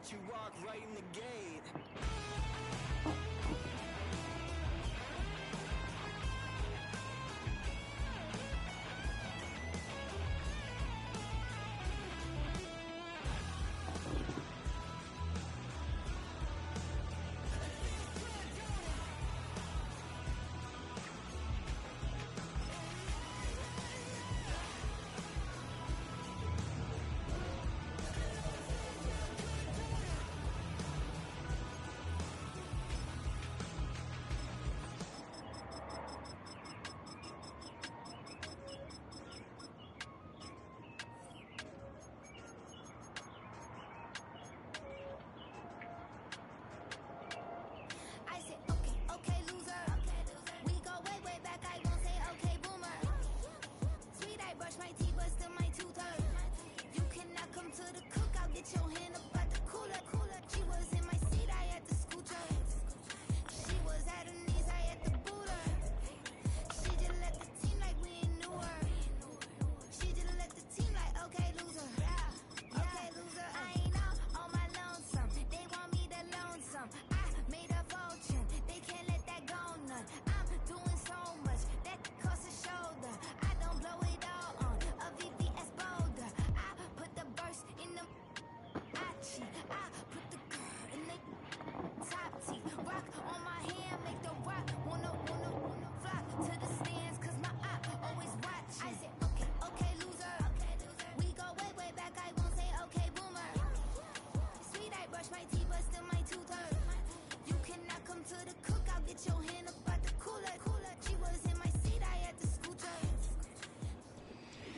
let you walk right in the gate.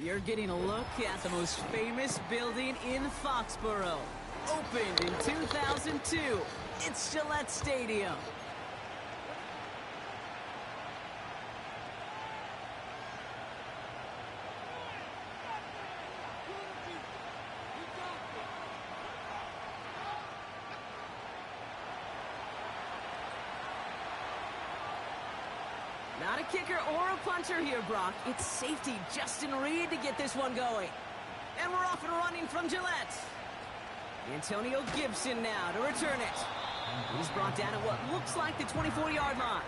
You're getting a look at the most famous building in Foxborough. Opened in 2002, it's Gillette Stadium. Not a kicker or a puncher here, Brock. It's safety Justin Reed to get this one going. And we're off and running from Gillette. Antonio Gibson now to return it. He's brought down at what looks like the 24-yard line.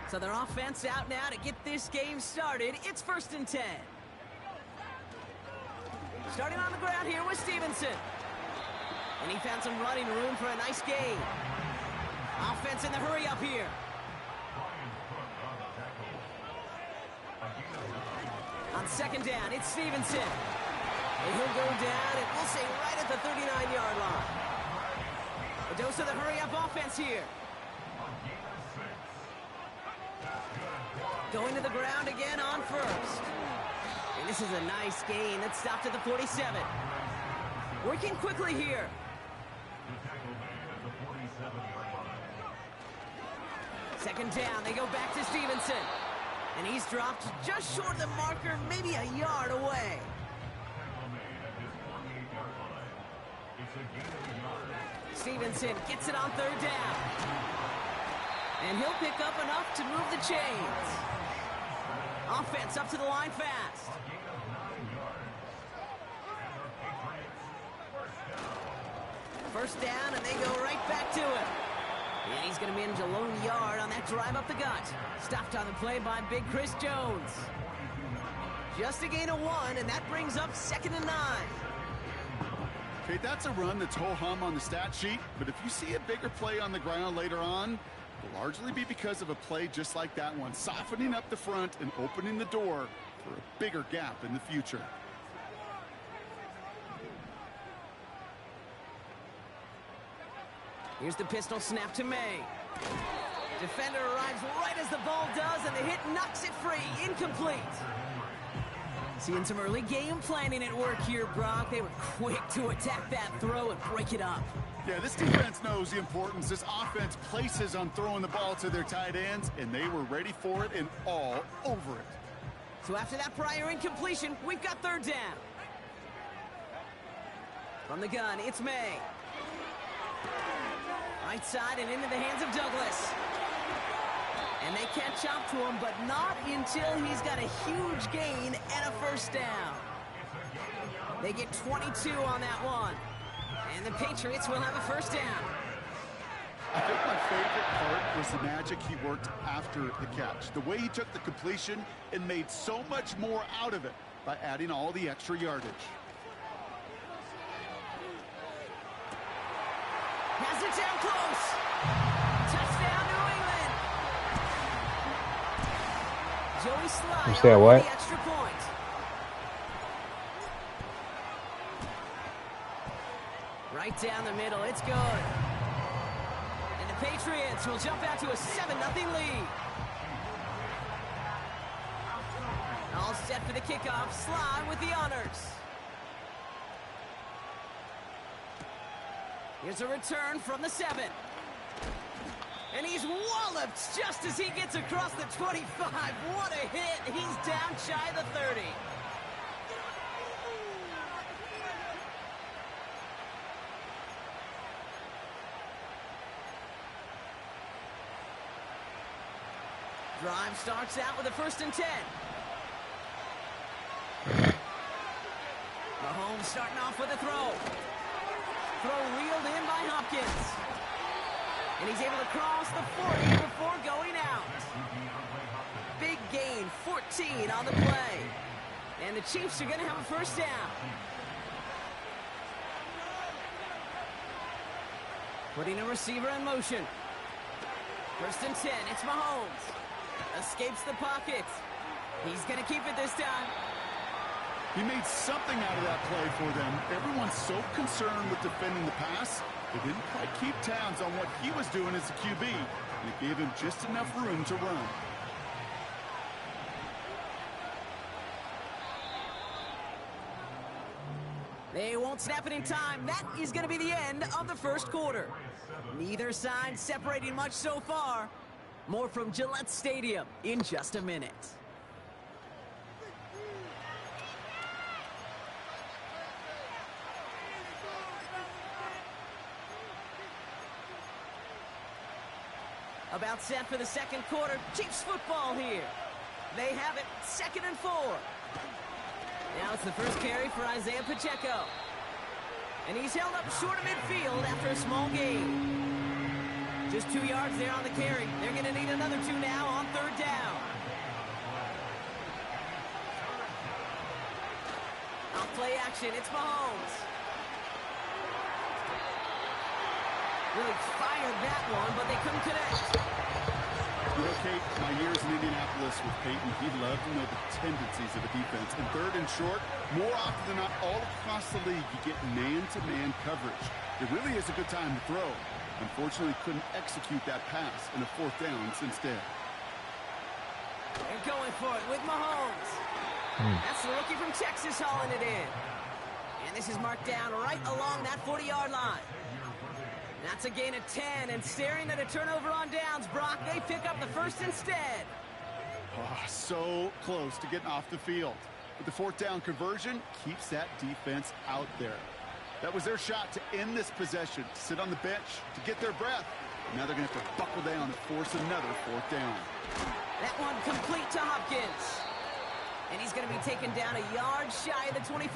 So their offense out now to get this game started. It's 1st and 10. Starting on the ground here with Stevenson. And he found some running room for a nice gain. Offense in the hurry up here. On 2nd down, it's Stevenson. And he'll go down, and we'll say right at the 39-yard line. A dose of the hurry-up offense here. Going to the ground again on 1st. And this is a nice gain that stopped at the 47. Working quickly here. Second down, they go back to Stevenson. And he's dropped just short of the marker, maybe a yard away. Stevenson gets it on 3rd down. And he'll pick up enough to move the chains. Offense up to the line fast. First down, and they go right back to it. And he's going to manage a lone yard on that drive up the gut. Stopped on the play by Big Chris Jones. Just a gain of 1, and that brings up 2nd and 9. Okay, that's a run that's ho-hum on the stat sheet, but if you see a bigger play on the ground later on, it'll largely be because of a play just like that one, softening up the front and opening the door for a bigger gap in the future. Here's the pistol snap to May. Defender arrives right as the ball does, and the hit knocks it free. Incomplete. Seeing some early game planning at work here, Brock. They were quick to attack that throw and break it up. Yeah, this defense knows the importance this offense places on throwing the ball to their tight ends, and they were ready for it and all over it. So after that prior incompletion, we've got 3rd down. From the gun, it's May. Right side and into the hands of Douglas. And they catch up to him, but not until he's got a huge gain and a first down. They get 22 on that one. And the Patriots will have a first down. I think my favorite part was the magic he worked after the catch. The way he took the completion and made so much more out of it by adding all the extra yardage. Has it down close. Touchdown, New England. Joey Sly You said on what? the extra point. Right down the middle, it's good. And the Patriots will jump out to a 7-0 lead. All set for the kickoff. Sly with the honors. Here's a return from the 7. And he's walloped just as he gets across the 25. What a hit. He's down shy of the 30. Drive starts out with a 1st and 10. Mahomes starting off with a throw. Throw reeled in by Hopkins. And he's able to cross the 40 before going out. Big gain, 14 on the play. And the Chiefs are going to have a first down. Putting a receiver in motion. 1st and 10, it's Mahomes. Escapes the pocket. He's going to keep it this time. He made something out of that play for them. Everyone's so concerned with defending the pass, they didn't quite keep tabs on what he was doing as a QB, and it gave him just enough room to run. They won't snap it in time. That is going to be the end of the first quarter. Neither side separating much so far. More from Gillette Stadium in just a minute. About set for the second quarter. Chiefs football here. They have it 2nd and 4. Now it's the first carry for Isaiah Pacheco. And he's held up short of midfield after a small gain. Just 2 yards there on the carry. They're going to need another 2 now on 3rd down. Off play action, it's Mahomes. Really fired that one, but they couldn't connect. You know, Kate, my years in Indianapolis with Peyton, he loved to know the tendencies of a defense. And 3rd and short, more often than not, all across the league, you get man-to-man coverage. It really is a good time to throw. Unfortunately, couldn't execute that pass in a 4th down instead. They're going for it with Mahomes. That's the rookie from Texas hauling it in. And this is marked down right along that 40-yard line. That's a gain of 10, and staring at a turnover on downs, Brock, they pick up the 1st instead. Oh, so close to getting off the field. But the 4th down conversion keeps that defense out there. That was their shot to end this possession, to sit on the bench, to get their breath. Now they're going to have to buckle down and force another 4th down. That one complete to Hopkins. And he's going to be taken down a yard shy of the 25.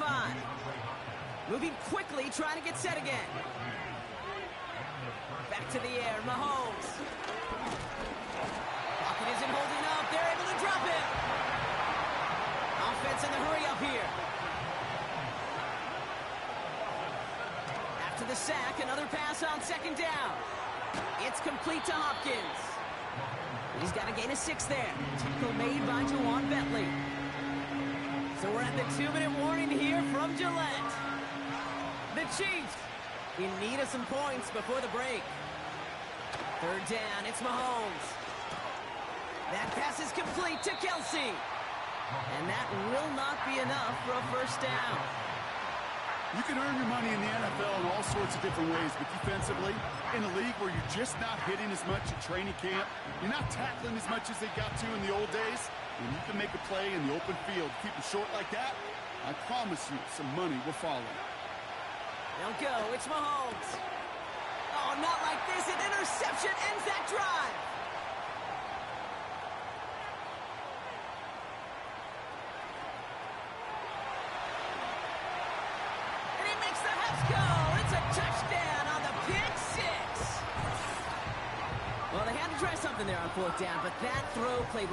Moving quickly, trying to get set again. Back to the air, Mahomes. Pocket isn't holding up. They're able to drop him. Offense in the hurry up here. After the sack, another pass on 2nd down. It's complete to Hopkins. He's got a gain of 6 there. Tackle made by Jawan Bentley. So we're at the 2-minute warning here from Gillette. The Chiefs in need of some points before the break. 3rd down, it's Mahomes. That pass is complete to Kelsey. And that will not be enough for a first down. You can earn your money in the NFL in all sorts of different ways, but defensively, in a league where you're just not hitting as much at training camp, you're not tackling as much as they got to in the old days, and you can make a play in the open field, keep it short like that, I promise you some money will follow. They'll go, it's Mahomes. Oh, not like this, an interception ends that drive. try something there on fourth down, but that throw played...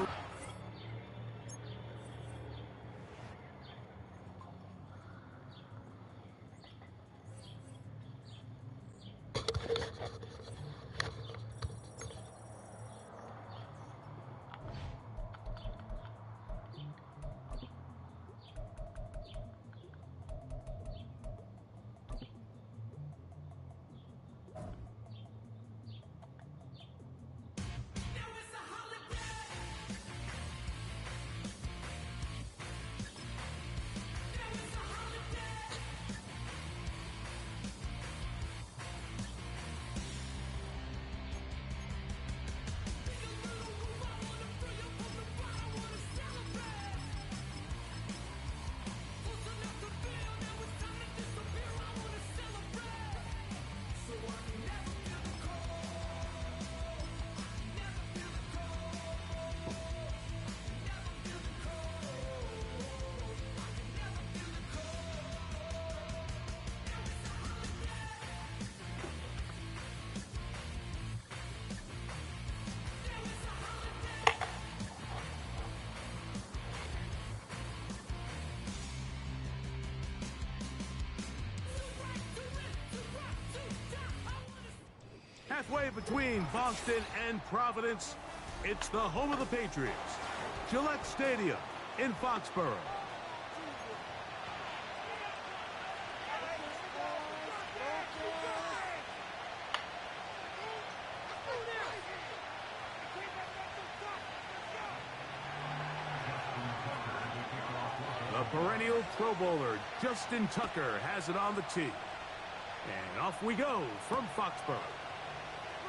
Halfway between Boston and Providence, it's the home of the Patriots, Gillette Stadium in Foxborough. The perennial Pro Bowler, Justin Tucker, has it on the tee. And off we go from Foxborough.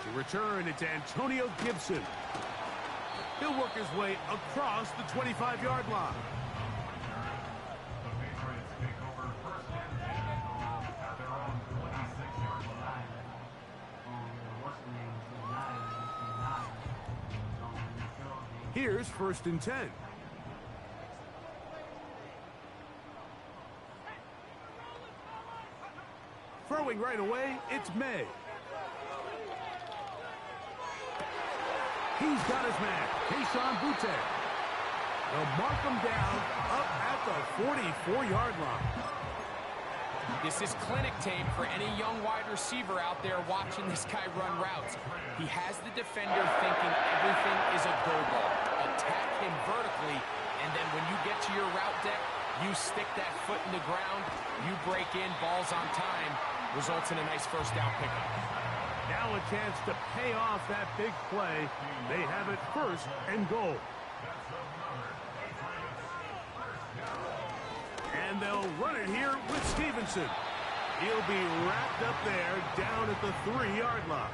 To return, it's Antonio Gibson. He'll work his way across the 25-yard line. Here's 1st and 10. Throwing right away, it's May. He's got his man, Kayshon Boutte. They'll mark him down up at the 44-yard line. This is clinic tape for any young wide receiver out there watching this guy run routes. He has the defender thinking everything is a go ball. Attack him vertically, and then when you get to your route deck, you stick that foot in the ground, you break in, balls on time, results in a nice first down pickup. Now a chance to pay off that big play. They have it 1st and goal. And they'll run it here with Stevenson. He'll be wrapped up there down at the 3-yard line.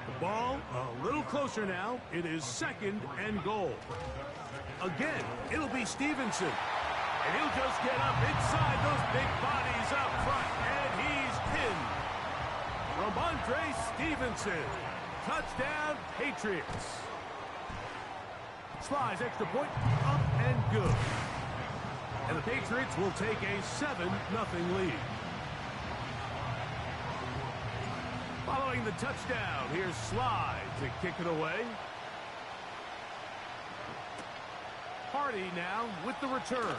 The ball a little closer now. It is 2nd and goal. Again, it'll be Stevenson. And he'll just get up inside those big bodies up front. And he's pinned. Ramondre Stevenson. Touchdown, Patriots. Slides extra point, up and good. And the Patriots will take a 7-0 lead. Following the touchdown, here's Slide to kick it away. Hardy now with the return.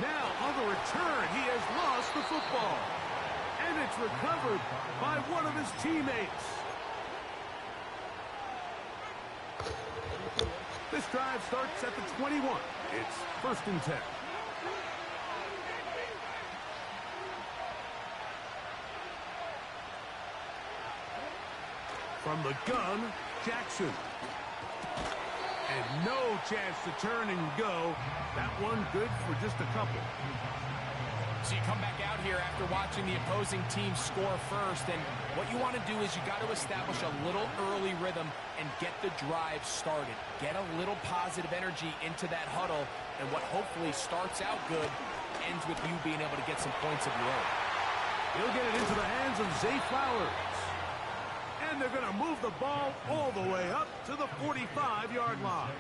Now on the return, he has lost the football. And it's recovered by one of his teammates. This drive starts at the 21. It's 1st and 10. From the gun, Jackson. And no chance to turn and go. That one good for just a couple. So you come back out here after watching the opposing team score first, and what you want to do is you got to establish a little early rhythm and get the drive started. Get a little positive energy into that huddle, and what hopefully starts out good ends with you being able to get some points of your own. He'll get it into the hands of Zay Flowers. And they're going to move the ball all the way up to the 45-yard line.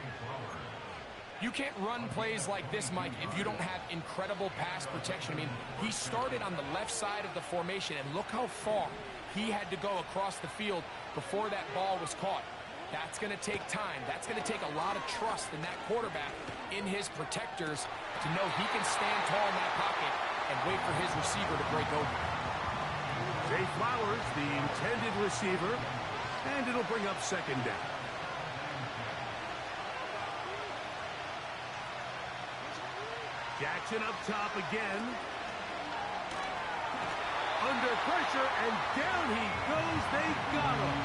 You can't run plays like this, Mike, if you don't have incredible pass protection. I mean, he started on the left side of the formation, and look how far he had to go across the field before that ball was caught. That's going to take time. That's going to take a lot of trust in that quarterback, in his protectors, to know he can stand tall in that pocket and wait for his receiver to break open. Zay Flowers, the intended receiver, and it'll bring up second down. Jackson up top again. Under pressure, and down he goes. They got him.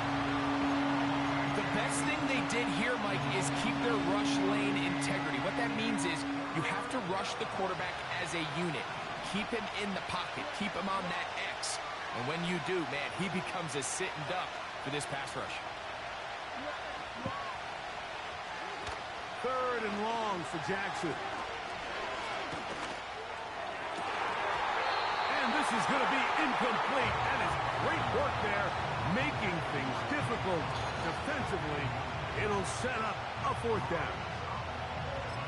The best thing they did here, Mike, is keep their rush lane integrity. What that means is you have to rush the quarterback as a unit. Keep him in the pocket. Keep him on that X. And when you do, man, he becomes a sitting duck for this pass rush. Third and long for Jackson. And this is going to be incomplete. That is great work there, making things difficult defensively. It'll set up a fourth down.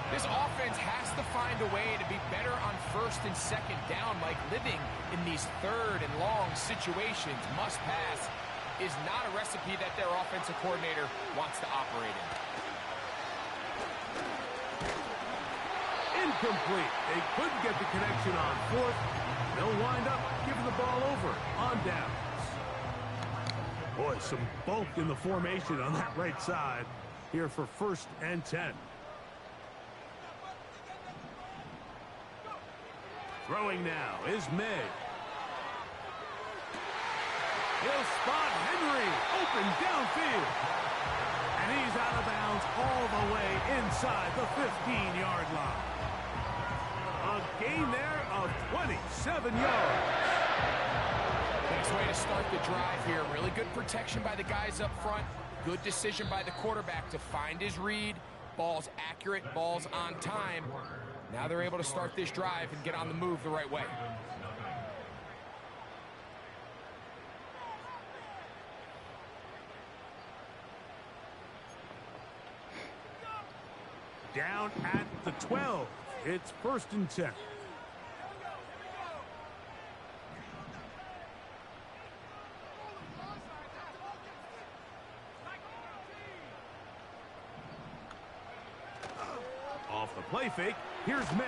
This offense has to find a way to be better on first and second down, Mike. Living in these third and long situations, must pass, is not a recipe that their offensive coordinator wants to operate in. Incomplete. They couldn't get the connection on fourth. They'll wind up giving the ball over on downs. Boy, some bulk in the formation on that right side here for 1st and 10. Throwing now is May. He'll spot Henry open downfield. And he's out of bounds all the way inside the 15-yard line. A gain there of 27 yards. Nice way to start the drive here. Really good protection by the guys up front. Good decision by the quarterback to find his read. Ball's accurate, ball's on time. Now they're able to start this drive and get on the move the right way. Down at the 12. It's 1st and 10. Off the play fake, here's May.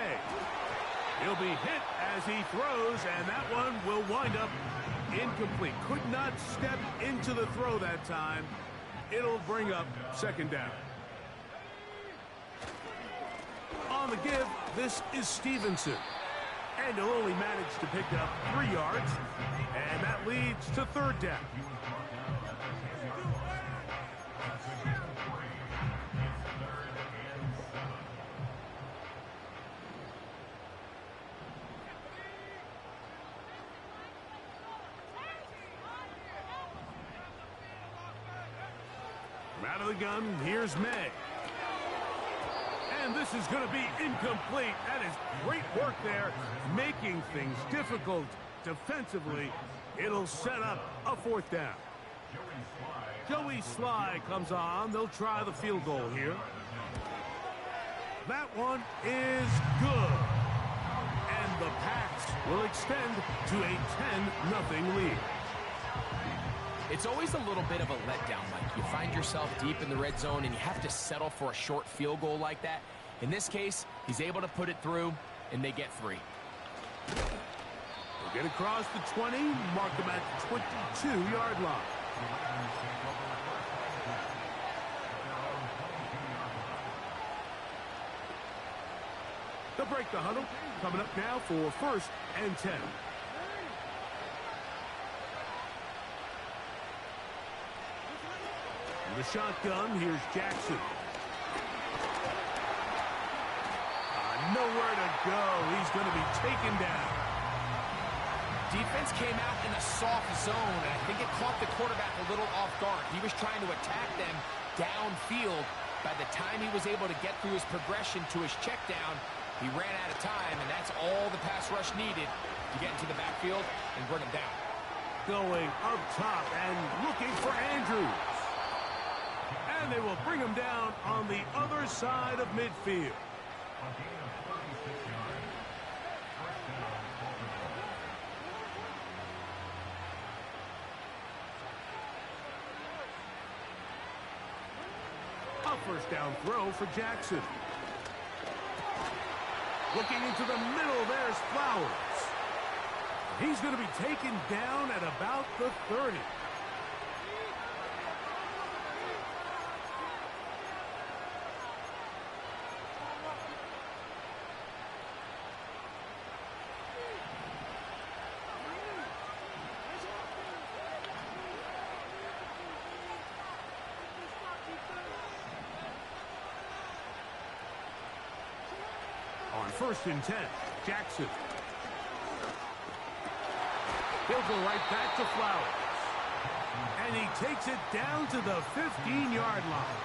He'll be hit as he throws, and that one will wind up incomplete. Could not step into the throw that time. It'll bring up second down. On the give, this is Stevenson. And he'll only manage to pick up 3 yards, and that leads to third down. Out of the gun, here's May. And this is going to be incomplete. That is great work there, making things difficult defensively. It'll set up a fourth down. Joey Sly comes on. They'll try the field goal here. That one is good. And the Pats will extend to a 10-0 lead. It's always a little bit of a letdown, Mike. You find yourself deep in the red zone and you have to settle for a short field goal like that. In this case, he's able to put it through, and they get 3. They'll get across the 20, mark them at the 22-yard line. They'll break the huddle. Coming up now for 1st and 10. The shotgun, here's Jackson. Nowhere to go. He's going to be taken down. Defense came out in a soft zone, and I think it caught the quarterback a little off guard. He was trying to attack them downfield. By the time he was able to get through his progression to his check down, he ran out of time, and that's all the pass rush needed to get into the backfield and bring him down. Going up top and looking for Andrews. And they will bring him down on the other side of midfield. first down throw for Jackson. Looking into the middle, there's Flowers. He's going to be taken down at about the 30. On 1st and 10, Jackson. He'll go right back to Flowers. And he takes it down to the 15-yard line.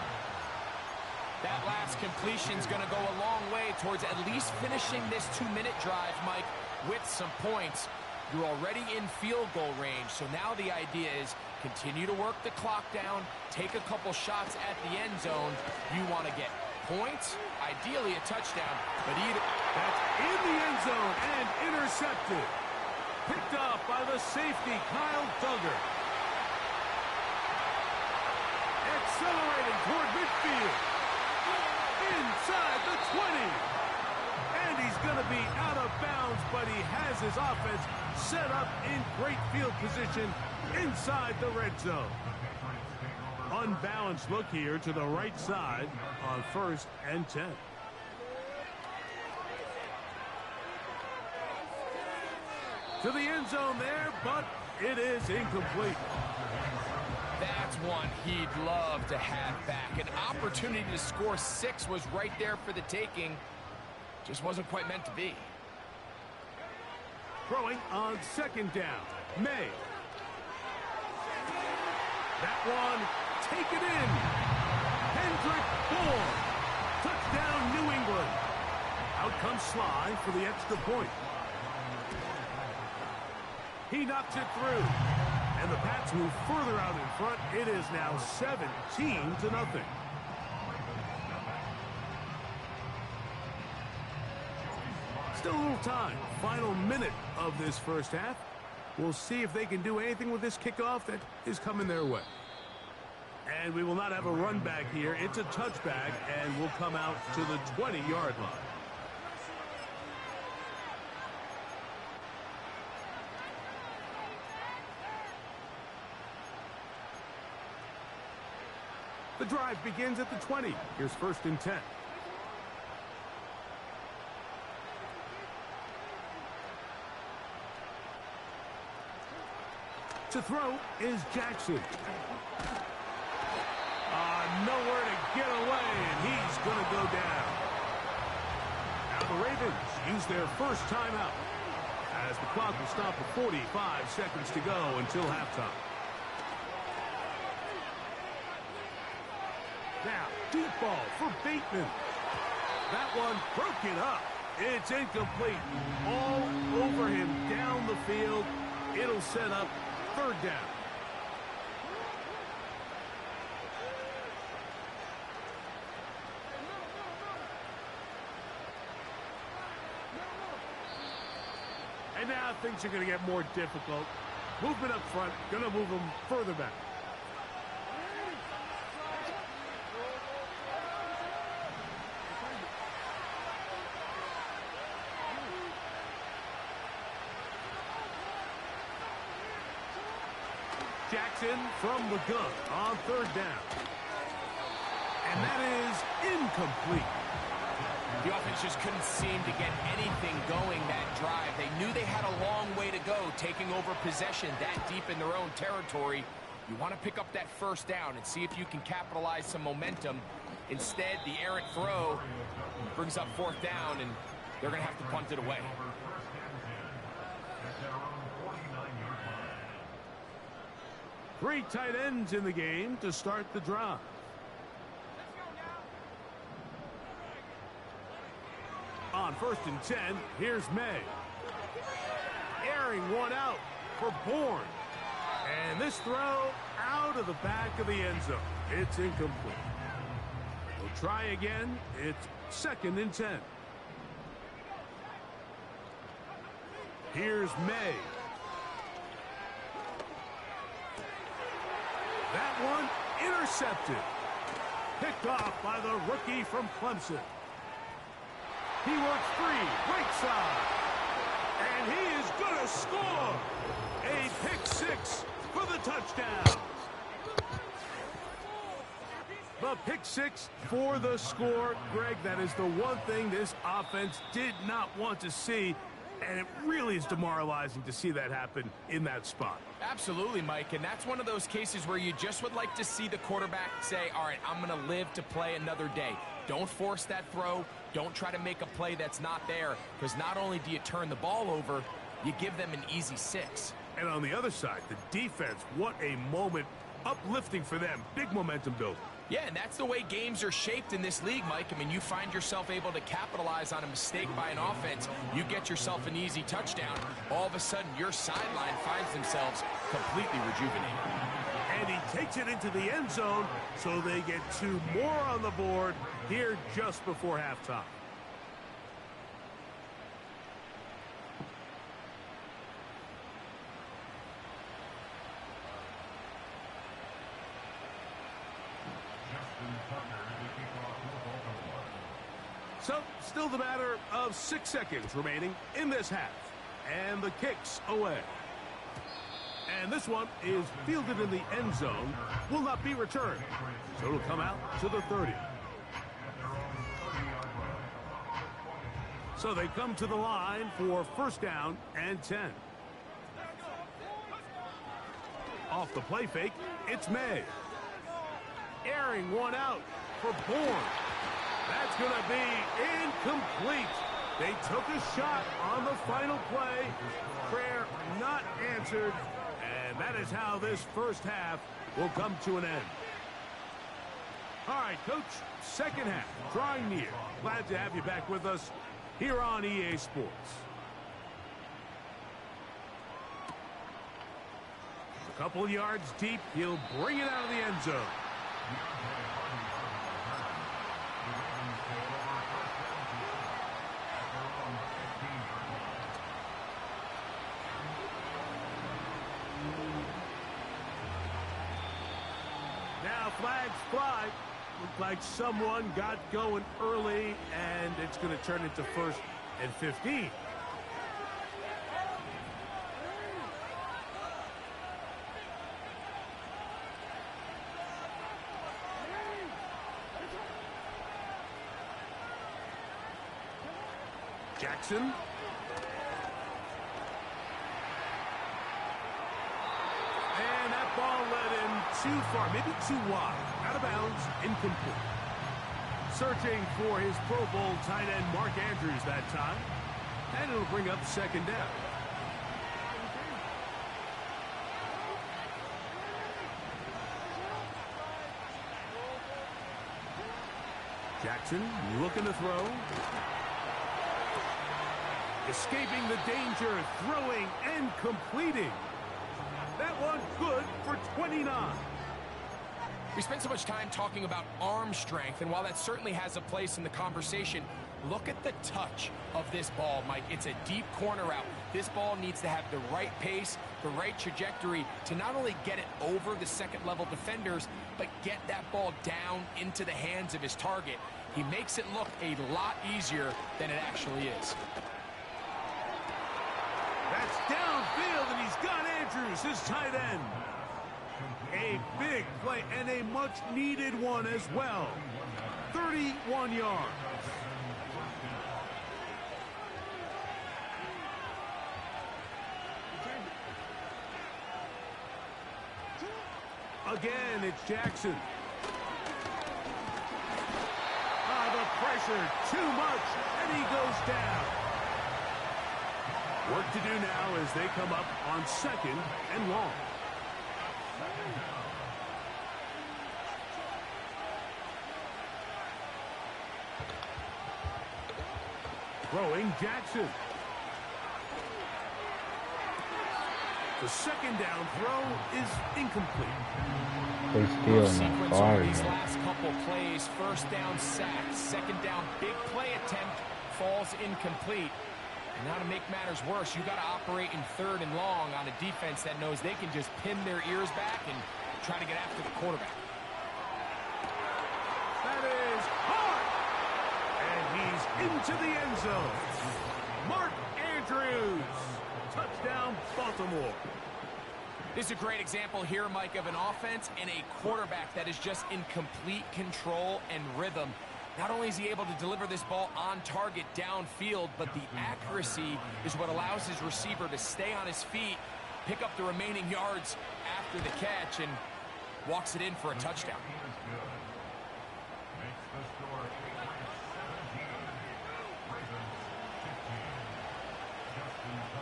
That last completion's going to go a long way towards at least finishing this 2-minute drive, Mike, with some points. You're already in field goal range, so now the idea is continue to work the clock down, take a couple shots at the end zone. You want to get points, ideally a touchdown, but either... That's in the end zone and intercepted. Picked up by the safety, Kyle Duggar. Accelerating toward midfield. Inside the 20. And he's going to be out of bounds, but he has his offense set up in great field position inside the red zone. Unbalanced look here to the right side on 1st and 10. To the end zone there, but it is incomplete. That's one he'd love to have back. An opportunity to score 6 was right there for the taking. Just wasn't quite meant to be. Throwing on 2nd down. May. That one, take it in. Hendrick Bourne. Touchdown, New England. Out comes Sly for the extra point. He knocks it through. And the Pats move further out in front. It is now 17-0. Still a little time. Final minute of this first half. We'll see if they can do anything with this kickoff that is coming their way. And we will not have a run back here. It's a touchback, and will come out to the 20-yard line. The drive begins at the 20. Here's 1st and 10. To throw is Jackson. Nowhere to get away, and he's going to go down. Now the Ravens use their first timeout as the clock will stop at 45 seconds to go until halftime. Now, deep ball for Bateman. That one broken up. It's incomplete. All over him down the field. It'll set up 3rd down. And now things are going to get more difficult. Movement up front, going to move them further back. Jackson from the gun on 3rd down. And that is incomplete. The offense just couldn't seem to get anything going that drive. They knew they had a long way to go, taking over possession that deep in their own territory. You want to pick up that 1st down and see if you can capitalize some momentum. Instead, the errant throw brings up 4th down, and they're going to have to punt it away. Three tight ends in the game to start the drive. On 1st and 10, here's May. Airing one out for Bourne. And this throw out of the back of the end zone. It's incomplete. We'll try again. It's 2nd and 10. Here's May. That one intercepted. Picked off by the rookie from Clemson. He works free, right side. And he is going to score. A pick six for the touchdown. The pick six for the score. Greg, that is the one thing this offense did not want to see. And it really is demoralizing to see that happen in that spot. Absolutely, Mike, and that's one of those cases where you just would like to see the quarterback say, all right, I'm going to live to play another day. Don't force that throw. Don't try to make a play that's not there, because not only do you turn the ball over, you give them an easy 6. And on the other side, the defense, what a moment. Uplifting for them. Big momentum builder. Yeah, and that's the way games are shaped in this league, Mike. I mean, you find yourself able to capitalize on a mistake by an offense. You get yourself an easy touchdown. All of a sudden, your sideline finds themselves completely rejuvenated. And he takes it into the end zone, so they get 2 more on the board here just before halftime. So, still the matter of 6 seconds remaining in this half. And the kick's away. And this one is fielded in the end zone. Will not be returned. So it'll come out to the 30. So they come to the line for first down and 10. Off the play fake, it's May. Airing one out for Bourne. That's going to be incomplete. They took a shot on the final play. Prayer not answered. And that is how this first half will come to an end. All right, Coach, second half drawing near. Glad to have you back with us here on EA Sports. A couple yards deep. He'll bring it out of the end zone. Now flags fly. Looked like someone got going early, and it's going to turn into 1st and 15. Jackson. And that ball led him too far, maybe too wide. Out of bounds, incomplete. Searching for his Pro Bowl tight end Mark Andrews that time. And it'll bring up second down. Jackson looking to throw. Escaping the danger, throwing and completing. That one good for 29. We spent so much time talking about arm strength, and while that certainly has a place in the conversation, look at the touch of this ball, Mike. It's a deep corner route. This ball needs to have the right pace, the right trajectory to not only get it over the second-level defenders, but get that ball down into the hands of his target. He makes it look a lot easier than it actually is. That's downfield, and he's got Andrews, his tight end. A big play and a much-needed one as well. 31 yards. Again, it's Jackson. The pressure, too much, and he goes down. Work to do now as they come up on 2nd and long. Throwing Jackson. The second down throw is incomplete. Sequence on these last couple plays, first down sack, second down big play attempt falls incomplete. And now to make matters worse, you got to operate in 3rd and long on a defense that knows they can just pin their ears back and try to get after the quarterback. into the end zone. Mark Andrews. Touchdown, Baltimore. This is a great example here, Mike, of an offense and a quarterback that is just in complete control and rhythm. Not only is he able to deliver this ball on target downfield, but the accuracy is what allows his receiver to stay on his feet, pick up the remaining yards after the catch, and walks it in for a touchdown.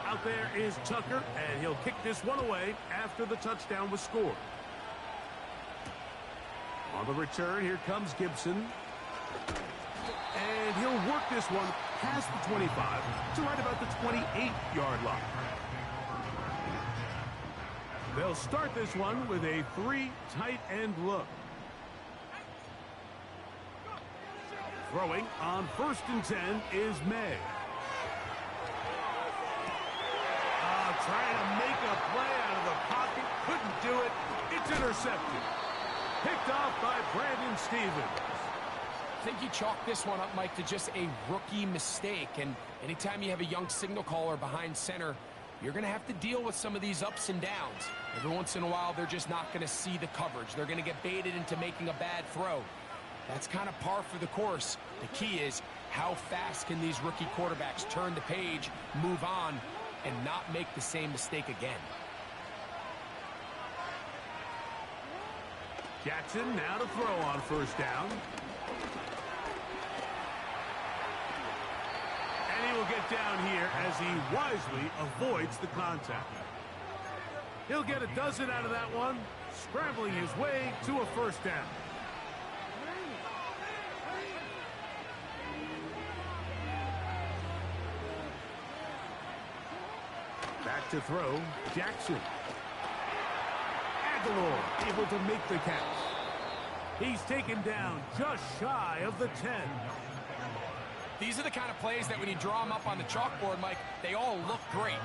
Out there is Tucker, and he'll kick this one away after the touchdown was scored. On the return, here comes Gibson. And he'll work this one past the 25 to right about the 28-yard line. They'll start this one with a 3 tight end look. Throwing on 1st and 10 is May. Trying to make a play out of the pocket. Couldn't do it. It's intercepted. Picked off by Brandon Stevens. I think you chalk this one up, Mike, to just a rookie mistake. And anytime you have a young signal caller behind center, you're going to have to deal with some of these ups and downs. Every once in a while, they're just not going to see the coverage. They're going to get baited into making a bad throw. That's kind of par for the course. The key is how fast can these rookie quarterbacks turn the page, move on, and not make the same mistake again. Jackson now to throw on 1st down. And he will get down here as he wisely avoids the contact. He'll get a dozen out of that one, scrambling his way to a 1st down. Back to throw, Jackson. Aguilar able to make the catch. He's taken down just shy of the 10. These are the kind of plays that when you draw them up on the chalkboard, Mike, they all look great.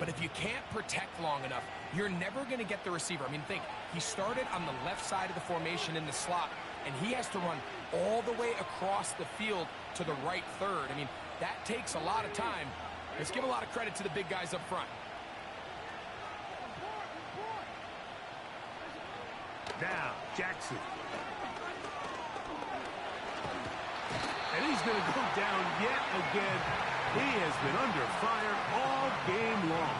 But if you can't protect long enough, you're never going to get the receiver. I mean, think, he started on the left side of the formation in the slot, and he has to run all the way across the field to the right third. I mean, that takes a lot of time. Let's give a lot of credit to the big guys up front. Now, Jackson. And he's going to go down yet again. He has been under fire all game long.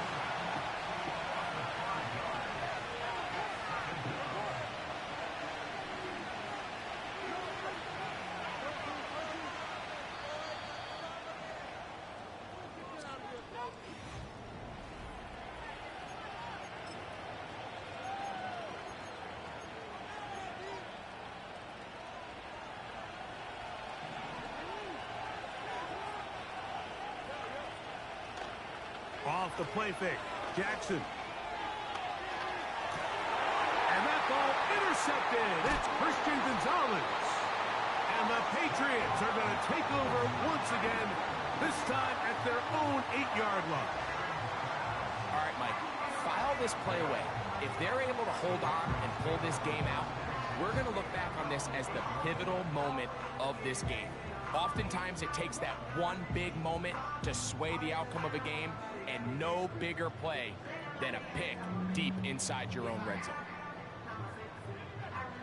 Off the play fake, Jackson. And that ball intercepted. It's Christian Gonzalez. And the Patriots are going to take over once again, this time at their own 8-yard line. All right, Mike, file this play away. If they're able to hold on and pull this game out, we're going to look back on this as the pivotal moment of this game. Oftentimes, it takes that one big moment to sway the outcome of a game, and no bigger play than a pick deep inside your own red zone.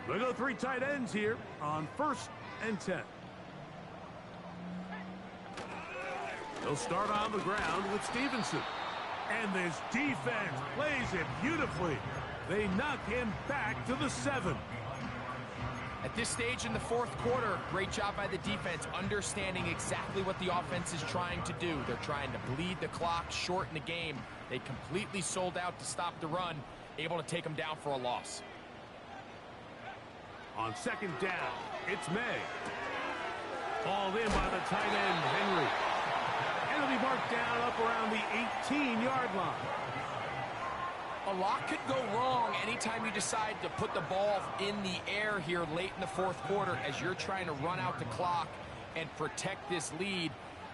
We'll go 3 tight ends here on 1st and 10. They'll start on the ground with Stevenson. And this defense plays it beautifully. They knock him back to the 7. At this stage in the 4th quarter, great job by the defense, understanding exactly what the offense is trying to do. They're trying to bleed the clock, shorten the game. They completely sold out to stop the run, able to take them down for a loss. On 2nd down, it's May. Hauled in by the tight end, Henry. And it'll be marked down up around the 18-yard line. A lot could go wrong anytime you decide to put the ball in the air here late in the 4th quarter as you're trying to run out the clock and protect this lead.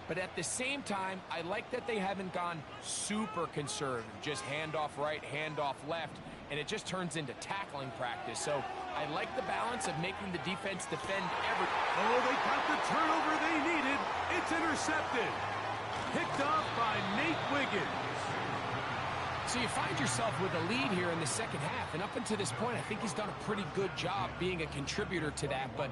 But at the same time, I like that they haven't gone super conservative, just handoff right, handoff left, and it just turns into tackling practice. So I like the balance of making the defense defend every... Oh, they got the turnover they needed. It's intercepted. Picked off by Nate Wiggins. So you find yourself with a lead here in the second half, and up until this point, I think he's done a pretty good job being a contributor to that, but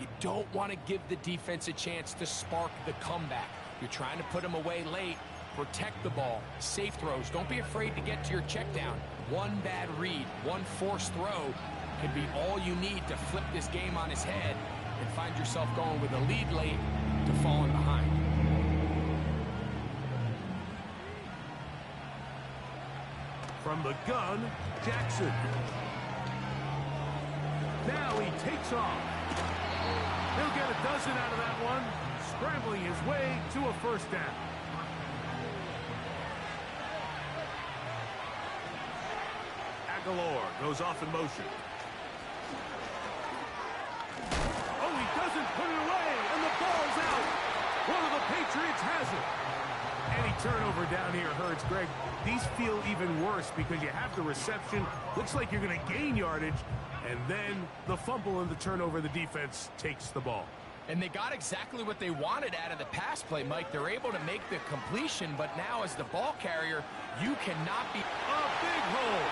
you don't want to give the defense a chance to spark the comeback. You're trying to put him away late, protect the ball, safe throws. Don't be afraid to get to your check down. One bad read, one forced throw can be all you need to flip this game on his head and find yourself going with a lead late to falling behind. From the gun, Jackson. Now he takes off. He'll get a dozen out of that one, scrambling his way to a first down. Aguilar goes off in motion. Oh, he doesn't put it away, and the ball's out. One of the Patriots has it. Any turnover down here hurts, Greg. These feel even worse because you have the reception. Looks like you're going to gain yardage, and then the fumble and the turnover, the defense takes the ball. And they got exactly what they wanted out of the pass play, Mike. They're able to make the completion, but now as the ball carrier, you cannot be... A big hole.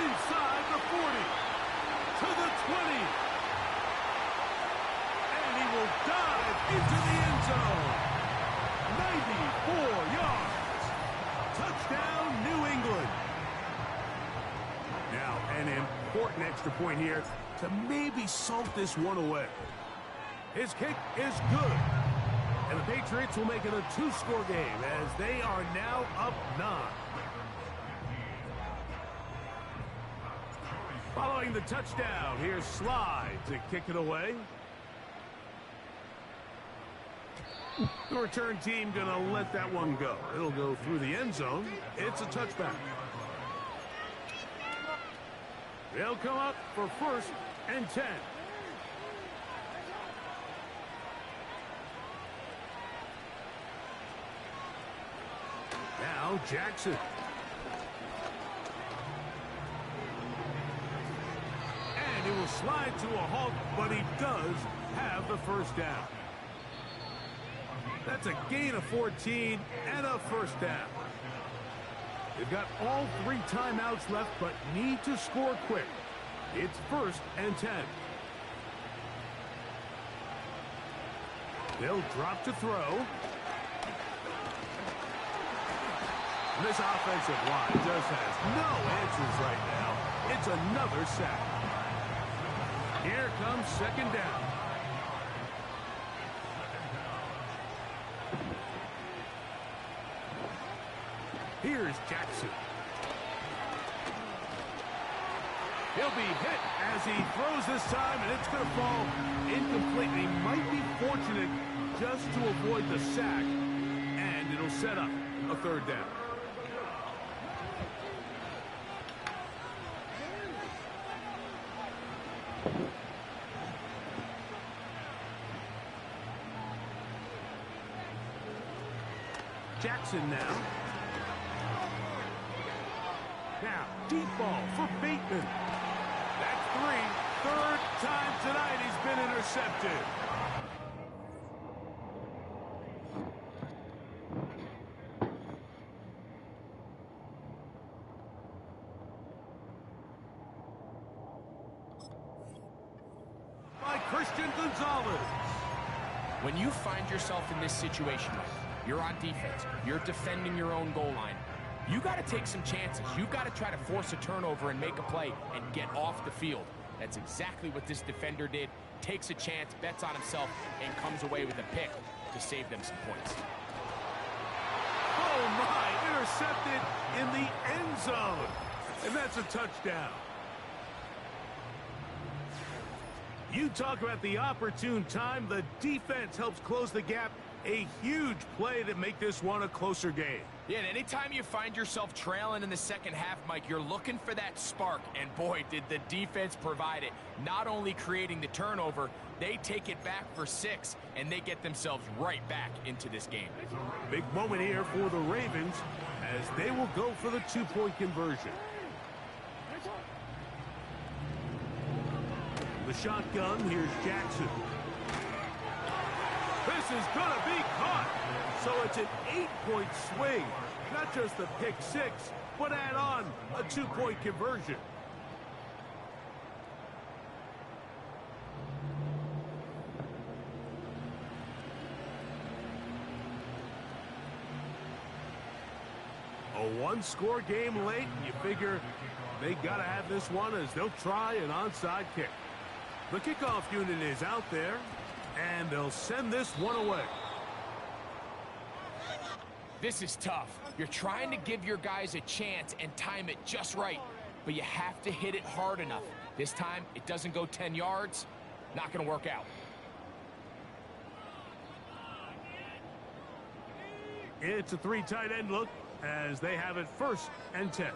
Inside the 40. To the 20. And he will dive into the end zone. 94 yards. Touchdown, New England. Now, an important extra point here to maybe salt this one away. His kick is good. And the Patriots will make it a two-score game as they are now up 9. Following the touchdown, here's Slide to kick it away. The return team going to let that one go. It'll go through the end zone. It's a touchback. They'll come up for 1st and 10. Now Jackson. And it will slide to a halt, but he does have the first down. That's a gain of 14 and a first down. They've got all 3 timeouts left, but need to score quick. It's 1st and 10. They'll drop to throw. This offensive line just has no answers right now. It's another sack. Here comes 2nd down. Here's Jackson. He'll be hit as he throws this time, and it's going to fall incomplete. He might be fortunate just to avoid the sack, and it'll set up a 3rd down. Jackson now. Now, deep ball for Bateman. That's 3. 3rd time tonight he's been intercepted. By Christian Gonzalez. When you find yourself in this situation, you're on defense, you're defending your own goal line, you got to take some chances. You got to try to force a turnover and make a play and get off the field. That's exactly what this defender did. Takes a chance, bets on himself, and comes away with a pick to save them some points. Oh my, intercepted in the end zone. And that's a touchdown. You talk about the opportune time. The defense helps close the gap. A huge play to make this one a closer game. Yeah, and anytime you find yourself trailing in the second half, Mike, you're looking for that spark. And boy, did the defense provide it. Not only creating the turnover, they take it back for 6, and they get themselves right back into this game. Big moment here for the Ravens as they will go for the 2-point conversion. The shotgun, here's Jackson. This is gonna be caught. So it's an 8-point swing. Not just the pick six, but add on a 2-point conversion. A one-score game late, and you figure they got to have this one as they'll try an onside kick. The kickoff unit is out there, and they'll send this one away. This is tough. You're trying to give your guys a chance and time it just right, but you have to hit it hard enough. This time, it doesn't go 10 yards. Not going to work out. It's a 3 tight end look as they have it 1st and 10.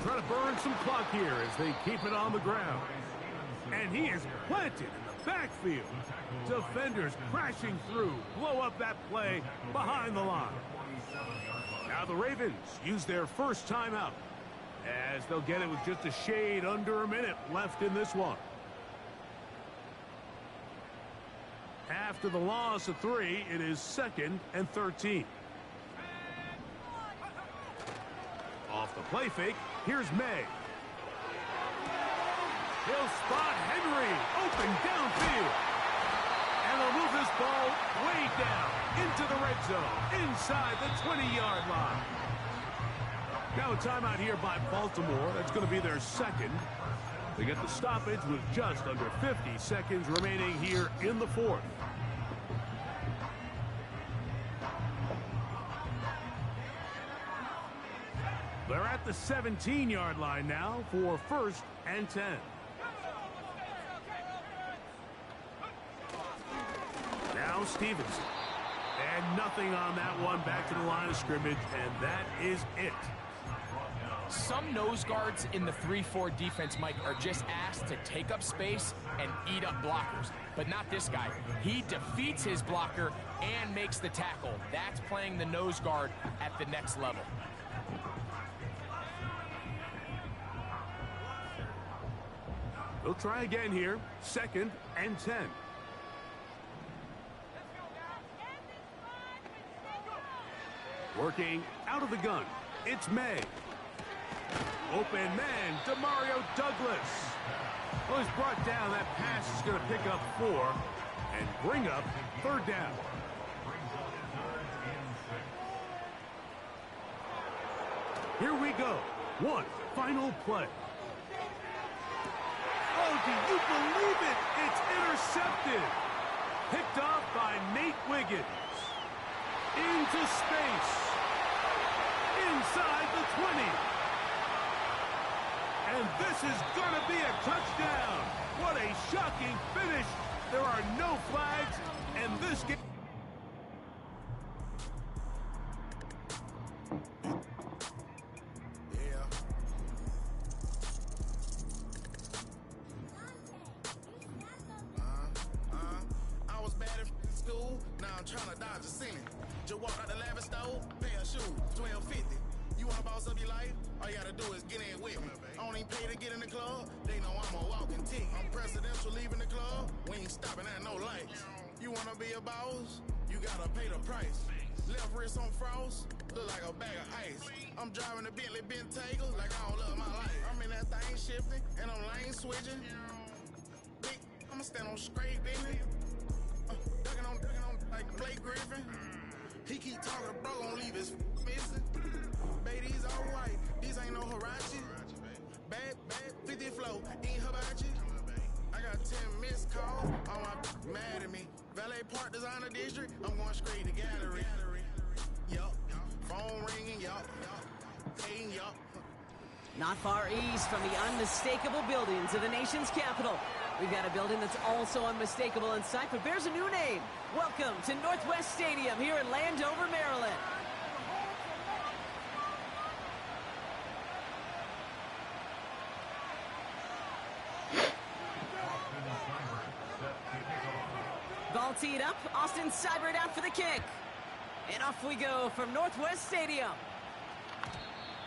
Trying to burn some clock here as they keep it on the ground. And he is planted in the backfield. Defenders crashing through, blow up that play behind the line. Now the Ravens use their first timeout as they'll get it with just a shade under a minute left in this one. After the loss of 3, it is 2nd and 13. Off the play fake, here's May. He'll spot Henry, open downfield. And they'll move this ball way down into the red zone, inside the 20-yard line. Now a timeout here by Baltimore. That's going to be their 2nd. They get the stoppage with just under 50 seconds remaining here in the 4th. They're at the 17-yard line now for 1st and 10. Now Stevenson. And nothing on that one, back to the line of scrimmage, and that is it. Some nose guards in the 3-4 defense, Mike, are just asked to take up space and eat up blockers. But not this guy. He defeats his blocker and makes the tackle. That's playing the nose guard at the next level. They'll try again here. 2nd and 10. Working out of the gun. It's May. Open man, Demario Douglas. Well, he's brought down. That pass is going to pick up 4 and bring up 3rd down. Here we go. One final play. Oh, do you believe it? It's intercepted. Picked off by Nate Wiggins. Into space. Inside the 20. And this is going to be a touchdown. What a shocking finish. There are no flags, and this game... I was bad in school, now I'm trying to dodge a ceiling. Just walk out the lavish store, pay a shoe, $12.50. You want to boss up your life? All you gotta do is get in with me. I don't even pay to get in the club. They know I'm a walking tick. I'm presidential leaving the club. We ain't stopping at no lights. You wanna be a boss? You gotta pay the price. Left wrist on frost, look like a bag of ice. I'm driving a Bentley Bentayga like I don't love my life. I'm in that thing shifting and I'm lane switching. Big, I'ma stand on straight business. Ducking on like Blake Griffin. He keep talking, bro, gon' leave his missing. Baby, these all white, these ain't no Hirachi. Bad, 50 flow, ain't hibachi. I got 10 missed calls, all my mad at me. Valet Park Designer District, I'm going straight to gallery. Yup, phone ringing, yup, paying, yup. Not far east from the unmistakable buildings of the nation's capital. We've got a building that's also unmistakable in sight, but bears a new name. Welcome to Northwest Stadium here in Landover, Maryland. Ball teed up. Austin Seibert out for the kick. And off we go from Northwest Stadium.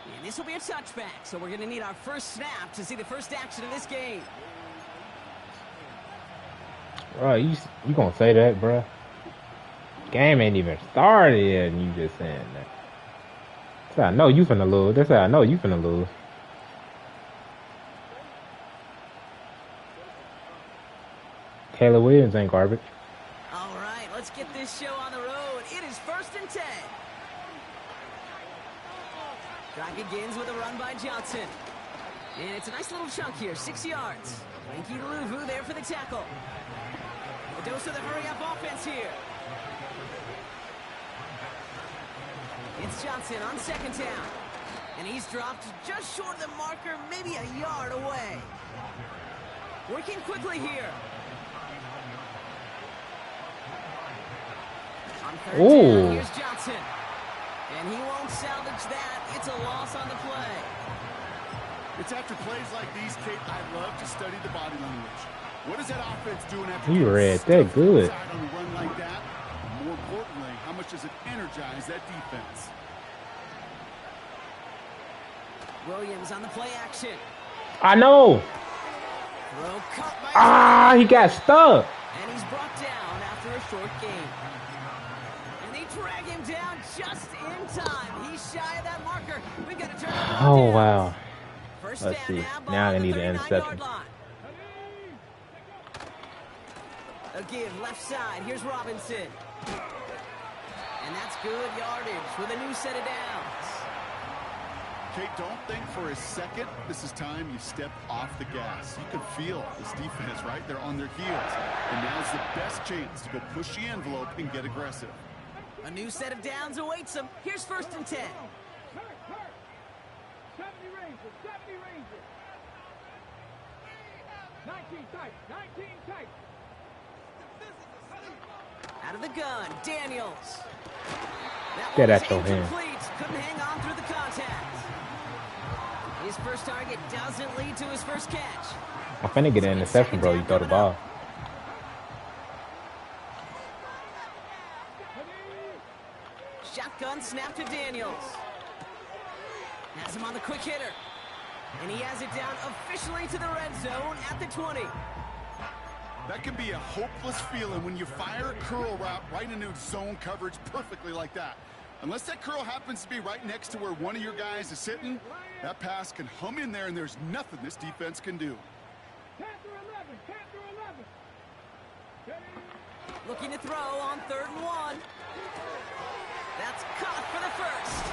And this will be a touchback, so we're going to need our first snap to see the first action of this game. Bro, you gonna say that, bro? Game ain't even started yet, and you just saying that. That's how I know you finna lose. That's how I know you finna lose. Caleb Williams ain't garbage. All right, let's get this show on the road. It is 1st and 10. Drive begins with a run by Johnson. And it's a nice little chunk here, 6 yards. Frankie Luvu there for the tackle. A dose of the hurry-up offense here. It's Johnson on 2nd down. And he's dropped just short of the marker, maybe a yard away. Working quickly here. On 3rd down, here's Johnson. And he won't salvage that. It's a loss on the play. It's after plays like these, Kate, I love to study the body language. What is that offense doing after you read that good on a run like that? More importantly, how much does it energize that defense? Williams on the play action. I know. Throw caught by he got stuck. And he's brought down after a short game. And they drag him down just in time. He's shy of that marker. We've got to turn it Oh down. wow. First Let's down see. ball Now on they the need an 39-yard interception. line. A give left side. Here's Robinson. And that's good yardage with a new set of downs. Kate, don't think for a second this is time you step off the gas. You can feel this defense, right? They're on their heels. And now's the best chance to go push the envelope and get aggressive. A new set of downs awaits them. Here's 1st and 10. 70 Rangers. 19 tight. Out of the gun, Daniels. Get That at one your was hand. incomplete. Couldn't hang on through the contact. His first target doesn't lead to his first catch. I'm finna get an interception, bro. You throw the ball. Shotgun snap to Daniels. Has him on the quick hitter. And he has it down officially to the red zone at the 20. That can be a hopeless feeling when you fire a curl route right into zone coverage perfectly like that. Unless that curl happens to be right next to where one of your guys is sitting, that pass can hum in there and there's nothing this defense can do. 10 through 11. Looking to throw on 3rd and 1. That's caught for the first.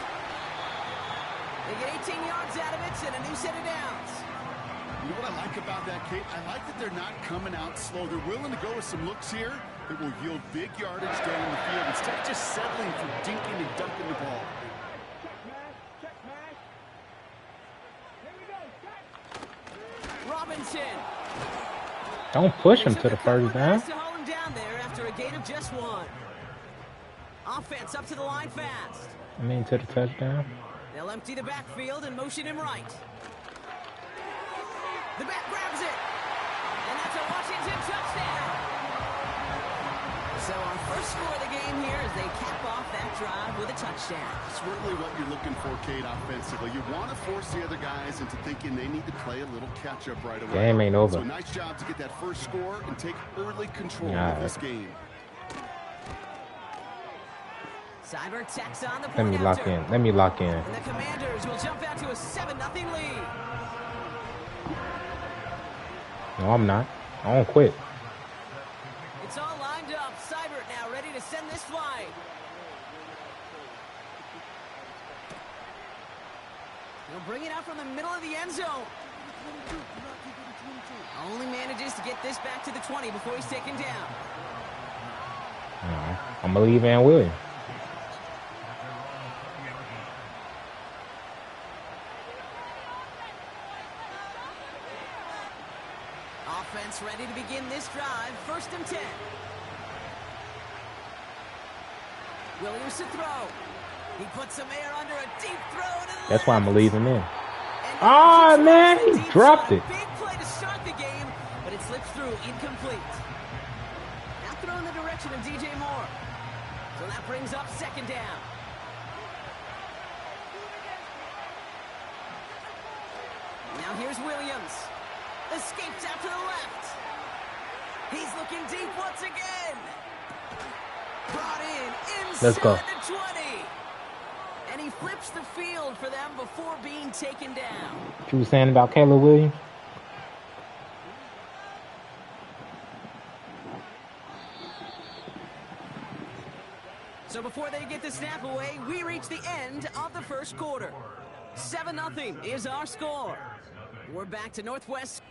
They get 18 yards out of it and a new set of downs. You know what I like about that, Kate? I like that they're not coming out slow. They're willing to go with some looks here that will yield big yardage down the field instead of just settling for dinking and dunking the ball. Check mash. Here we go. Robinson. Don't push him They to took the a couple first of down. guys to hold him down there after a gain of just 1. Offense up to the line fast. I mean, to the touchdown. They'll empty the backfield and motion him right. The back grabs it. And that's a Washington touchdown. So our first score of the game here as they cap off that drive with a touchdown. It's really what you're looking for, Kate, offensively. You want to force the other guys into thinking they need to play a little catch-up right away. Game ain't over. So a nice job to get that first score and take early control Yeah. of this game. Cyber tacks on the Let point me lock after. in. Let me lock in. And the Commanders will jump out to a 7-0 lead. No, I'm not. I won't quit. It's all lined up. Cybert now ready to send this flying. He'll bring it out from the middle of the end zone. Only manages to get this back to the 20 before he's taken down. I'm gonna leave Van Williams. Offense ready to begin this drive. 1st and 10. Williams to throw. He puts some air under a deep throw. To the That's why I'm gonna leave him in. And Ah, he man, throws the he deep dropped shot. it. Big play to start the game, but it slips through incomplete. Now throw in the direction of DJ Moore. So that brings up 2nd down. Now here's Williams. Escapes out to the left. He's looking deep once again. Brought in inside Let's go. the 20. And he flips the field for them before being taken down. What you were saying about Caleb Williams? So before they get the snap away, we reach the end of the first quarter. 7-0 is our score. We're back to Northwest.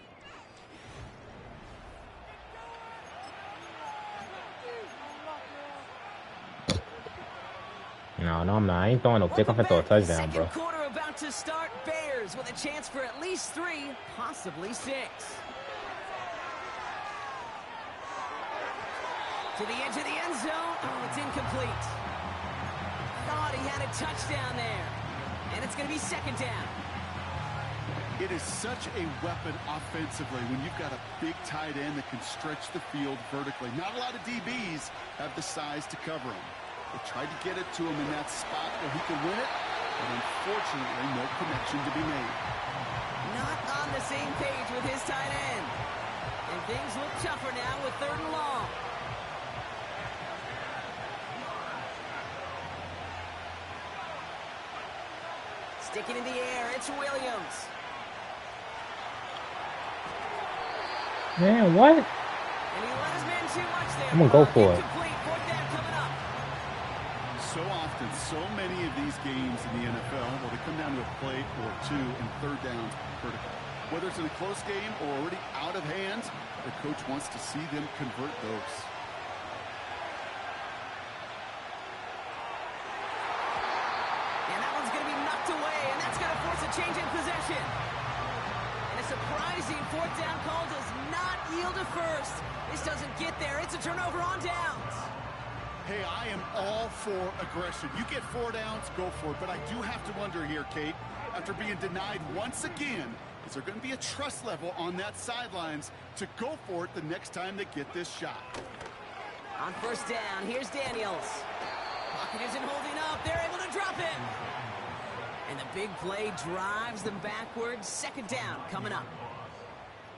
No, I'm not. I ain't throwing no pick. I'm gonna throw a touchdown, bro. Second quarter about to start. Bears with a chance for at least 3, possibly 6. To the edge of the end zone. Oh, it's incomplete. Thought he had a touchdown there. And it's going to be second down. It is such a weapon offensively when you've got a big tight end that can stretch the field vertically. Not a lot of DBs have the size to cover him. They tried to get it to him in that spot where he could win it, but unfortunately, no connection to be made. Not on the same page with his tight end. And things look tougher now with 3rd and long. Sticking in the air, it's Williams. Man, what? And he let his man too much there. I'm gonna go for it. Incomplete. 4th down coming up. So often, so many of these games in the NFL, well, they come down to a play or 2 and 3rd downs critical. Whether it's in a close game or already out of hands, the coach wants to see them convert those. And that one's going to be knocked away, and that's going to force a change in possession. And a surprising 4th down call does not yield a first. This doesn't get there. It's a turnover on downs. Hey, I am all for aggression. You get 4 downs, go for it. But I do have to wonder here, Kate, after being denied once again, is there going to be a trust level on that sidelines to go for it the next time they get this shot? On 1st down, here's Daniels. Pocket isn't holding up. They're able to drop him. And the big play drives them backwards. 2nd down coming up.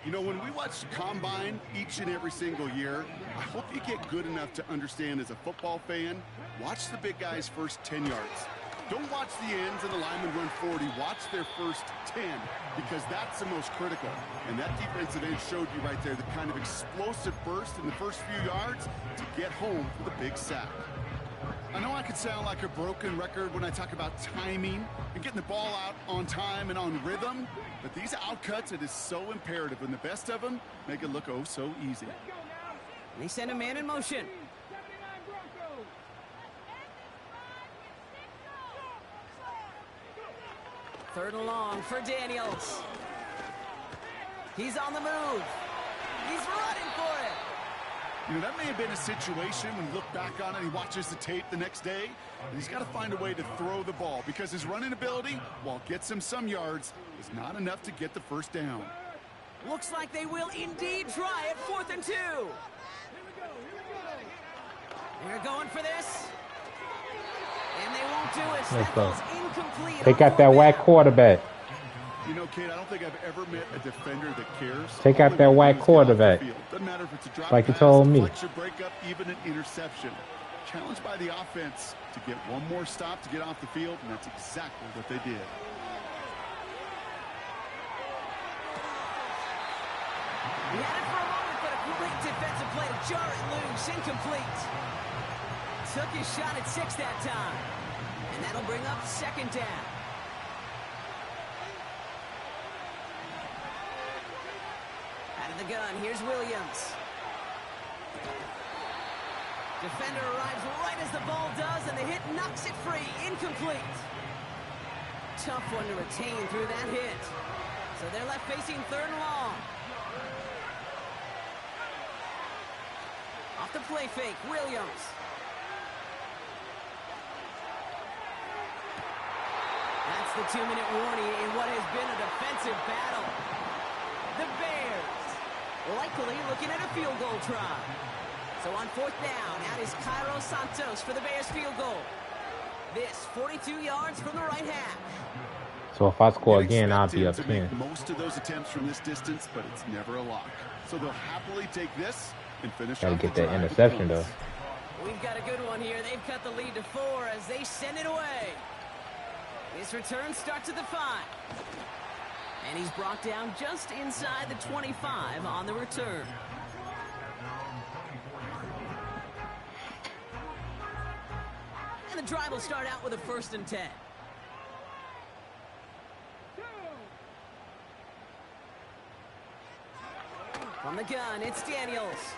You know, when we watch Combine each and every single year, I hope you get good enough to understand as a football fan, watch the big guys' first 10 yards. Don't watch the ends and the linemen run 40. Watch their first 10 because that's the most critical. And that defensive end showed you right there the kind of explosive burst in the first few yards to get home for the big sack. I know I could sound like a broken record when I talk about timing and getting the ball out on time and on rhythm, but these outcuts, it is so imperative, and the best of them make it look oh so easy. They send a man in motion. 3rd and long for Daniels. He's on the move. He's running for it. You know, that may have been a situation when you look back on it, he watches the tape the next day, and he's got to find a way to throw the ball because his running ability, while it gets him some yards, is not enough to get the first down. Looks like they will indeed try it. 4th and 2. We're going for this. And they won't do it. That ball's incomplete. Take out that whack quarterback. You know, Kate, I don't think I've ever met a defender that cares. Take out that whack quarterback. Doesn't matter if it's a drop Like you pass, told me. deflection, breakup, even an interception. Challenged by the offense to get one more stop to get off the field, and that's exactly what they did. He had it for a moment, but a great defensive play to jar it loose. Incomplete. Took his shot at 6 that time. And that'll bring up 2nd down. Out of the gun, here's Williams. Defender arrives right as the ball does, and the hit knocks it free. Incomplete. Tough one to retain through that hit. So they're left facing 3rd and long. Off the play fake, Williams. That's the 2-minute warning in what has been a defensive battle. The Bears likely looking at a field goal try. So on 4th down, out is Cairo Santos for the Bears field goal. This 42 yards from the right half. So if I score You'd again, I'll expect be him up to 10. make most of those attempts from this distance, but it's never a lock. So they'll happily take this and finish Gotta off get the that drive with interception, points. We've got a good one here. They've cut the lead to 4 as they send it away. His return starts at the 5. And he's brought down just inside the 25 on the return. And the drive will start out with a 1st and 10. From the gun, it's Daniels.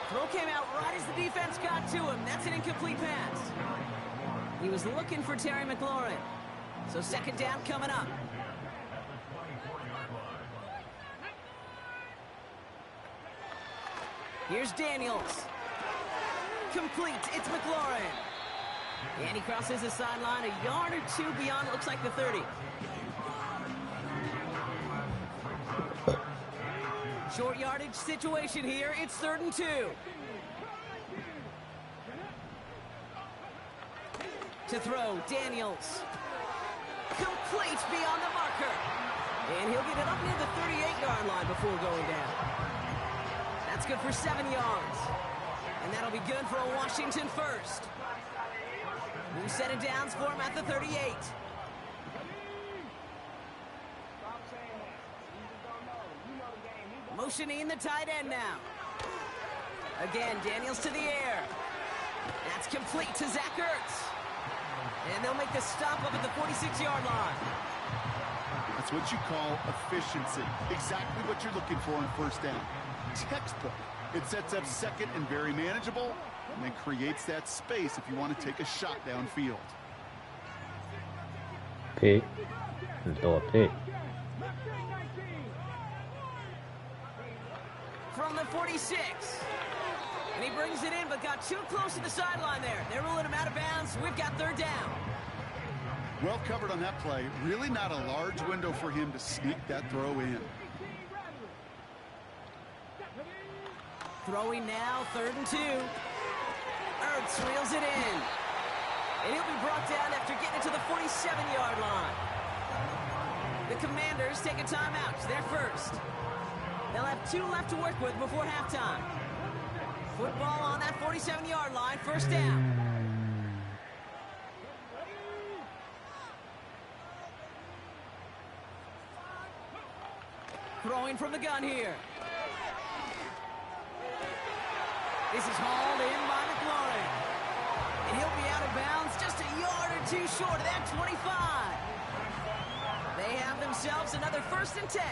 Throw came out right as the defense got to him. That's an incomplete pass. He was looking for Terry McLaurin. So 2nd down coming up. Here's Daniels. Complete. It's McLaurin. And he crosses the sideline a yard or 2 beyond, looks like the 30. Short yardage situation here. It's 3rd and 2. To throw, Daniels. Complete beyond the marker. And he'll get it up near the 38-yard line before going down. That's good for 7 yards. And that'll be good for a Washington 1st. New set of downs for him at the 38. Motioning the tight end now. Again, Daniels to the air. That's complete to Zach Ertz. And they'll make the stop up at the 46-yard line. That's what you call efficiency. Exactly what you're looking for on 1st down. Textbook. It sets up 2nd and very manageable, and then creates that space if you want to take a shot downfield. Pick. And throw a pick. From the 46. And he brings it in, but got too close to the sideline there. They're ruling him out of bounds. We've got 3rd down. Well covered on that play. Really not a large window for him to sneak that throw in. Throwing now, 3rd and 2. Ertz reels it in. And he'll be brought down after getting it to the 47-yard line. The Commanders take a timeout. They're 1st. They'll have 2 left to work with before halftime. Football on that 47-yard line, 1st down. Throwing from the gun here. This is hauled in by McLaurin. And he'll be out of bounds just a yard or 2 short of that 25. They have themselves another 1st and 10.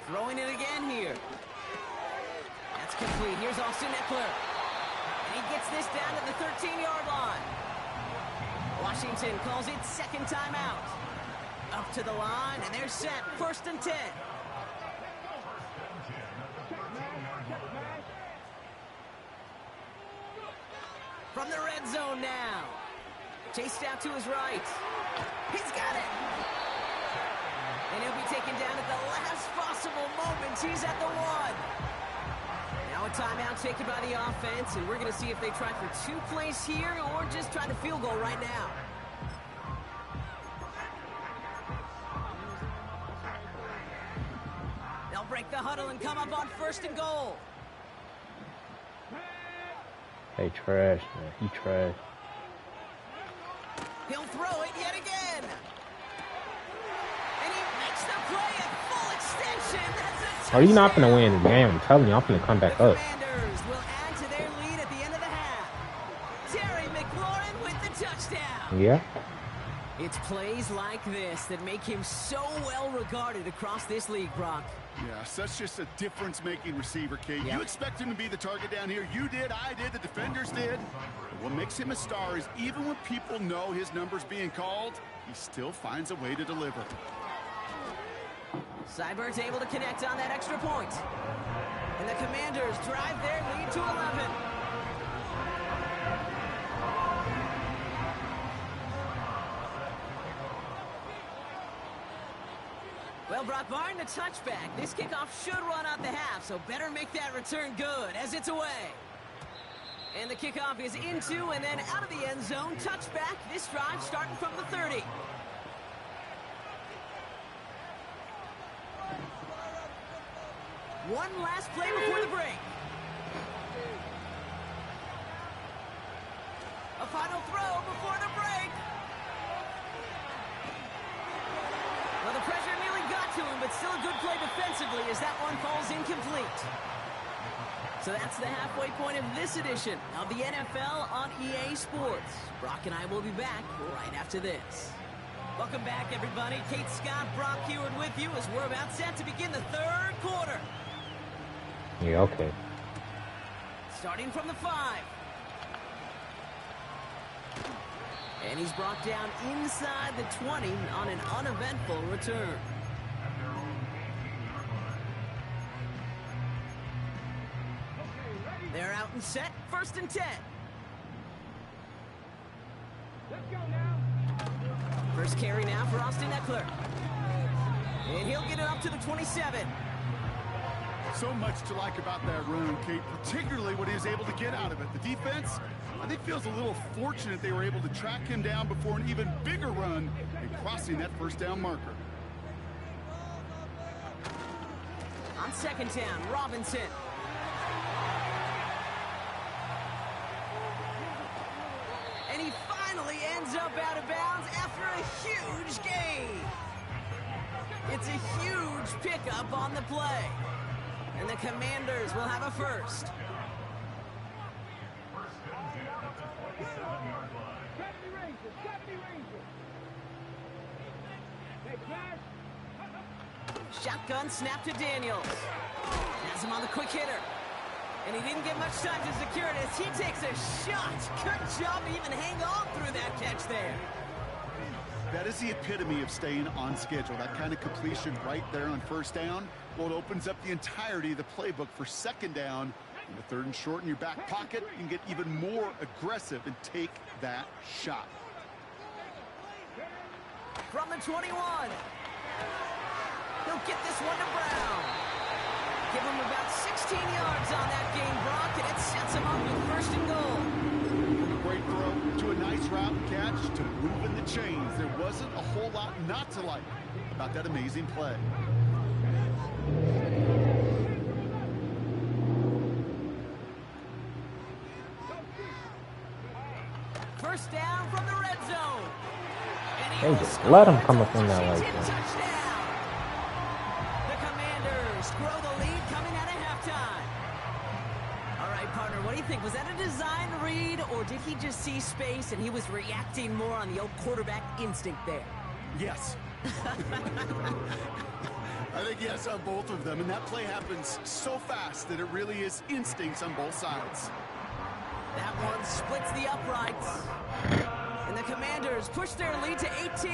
Throwing it again here. That's complete. Here's Austin Eckler. And he gets this down to the 13-yard line. Washington calls it 2nd timeout. Up to the line, and they're set. 1st and 10. From the red zone now. Chased out to his right. He's got it. And he'll be taken down at the last possible moment. He's at the 1. Now a timeout taken by the offense, and we're going to see if they try for 2 plays here or just try the field goal right now. They'll break the huddle and come up on 1st and goal. Hey, trash, man. He trash. He'll throw it yet again. And he makes the play at full extension. That's a Are you not touchdown. gonna win the game? I'm telling you, I'm gonna come back The up. Commanders will add to their lead at the end of the half. Terry McLaurin with the touchdown. Yeah. It's plays like this that make him so well regarded across this league, Brock. Yeah, such just a difference-making receiver, Kate. Yeah. You expect him to be the target down here. You did, I did, the defenders did. But what makes him a star is even when people know his number's being called, he still finds a way to deliver. Seibert's able to connect on that extra point. And the Commanders drive their lead to 11. Well, Brock, barring the touchback, this kickoff should run out the half, so better make that return good as it's away. And the kickoff is into and then out of the end zone. Touchback. This drive starting from the 30. One last play before the break. A final throw before the break. Well, the pressure nearly got to him, but still a good play defensively as that one falls incomplete. So that's the halfway point of this edition of the NFL on EA Sports. Brock and I will be back right after this. Welcome back, everybody. Kate Scott, Brock Heward with you as we're about set to begin the third quarter. Yeah, okay. Starting from the 5. And he's brought down inside the 20 on an uneventful return. They're out and set. 1st and 10. Let's go now. First carry now for Austin Eckler. And he'll get it up to the 27. So much to like about that run, Kate, particularly what he was able to get out of it. The defense, I think, feels a little fortunate they were able to track him down before an even bigger run and crossing that first down marker. On 2nd down, Robinson. And he finally ends up out of bounds after a huge gain. It's a huge pickup on the play. And the Commanders will have a first. 70 Rangers, 70 Rangers. Hey, Flash. Shotgun snap to Daniels. Has him on the quick hitter. And he didn't get much time to secure it as he takes a shot. Good job to even hang on through that catch there. That is the epitome of staying on schedule. That kind of completion right there on 1st down. Well, it opens up the entirety of the playbook for 2nd down. In the 3rd and short in your back pocket, you can get even more aggressive and take that shot. From the 21. He'll get this one to Brown. Give him about 16 yards on that game, Brock, and it sets him up with 1st and goal. From a great throw to a nice route and catch to moving the chains. There wasn't a whole lot not to like about that amazing play. First down from the red zone. And he They will just score. let him come up in It's a that like Washington that. touchdown. The Commanders grow the lead coming out of halftime. All right, partner, what do you think? Was that a design read, or did he just see space and he was reacting more on the old quarterback instinct there? Yes. I think yes on both of them, and that play happens so fast that it really is instincts on both sides. That one splits the uprights. And the Commanders push their lead to 18.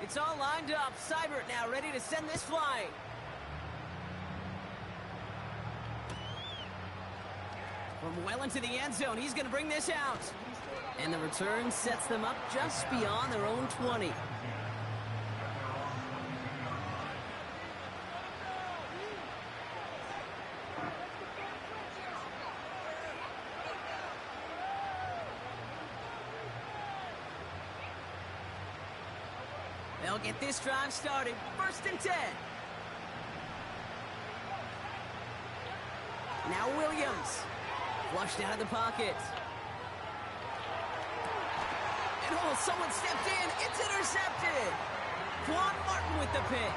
It's all lined up. Seibert now ready to send this flying. From well into the end zone, he's going to bring this out. And the return sets them up just beyond their own 20. They'll get this drive started. 1st and 10. Now Williams. Flushed out of the pocket. And oh, someone stepped in. It's intercepted. Quan Martin with the pick.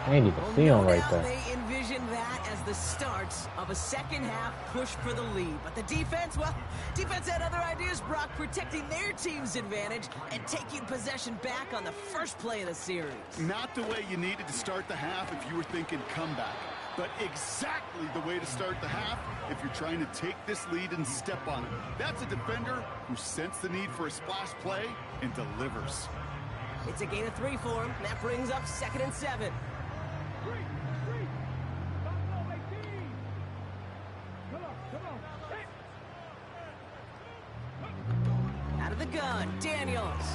I ain't even see him right doubt there. they envisioned that as the start of a second half push for the lead. But the defense, well, defense had other ideas, Brock, protecting their team's advantage and taking possession back on the first play of the series. Not the way you needed to start the half if you were thinking comeback, but exactly the way to start the half if you're trying to take this lead and step on it. That's a defender who sensed the need for a splash play and delivers. It's a gain of 3 for him. That brings up 2nd and 7. Three. Buffalo 18. Come on. Hey. Out of the gun, Daniels.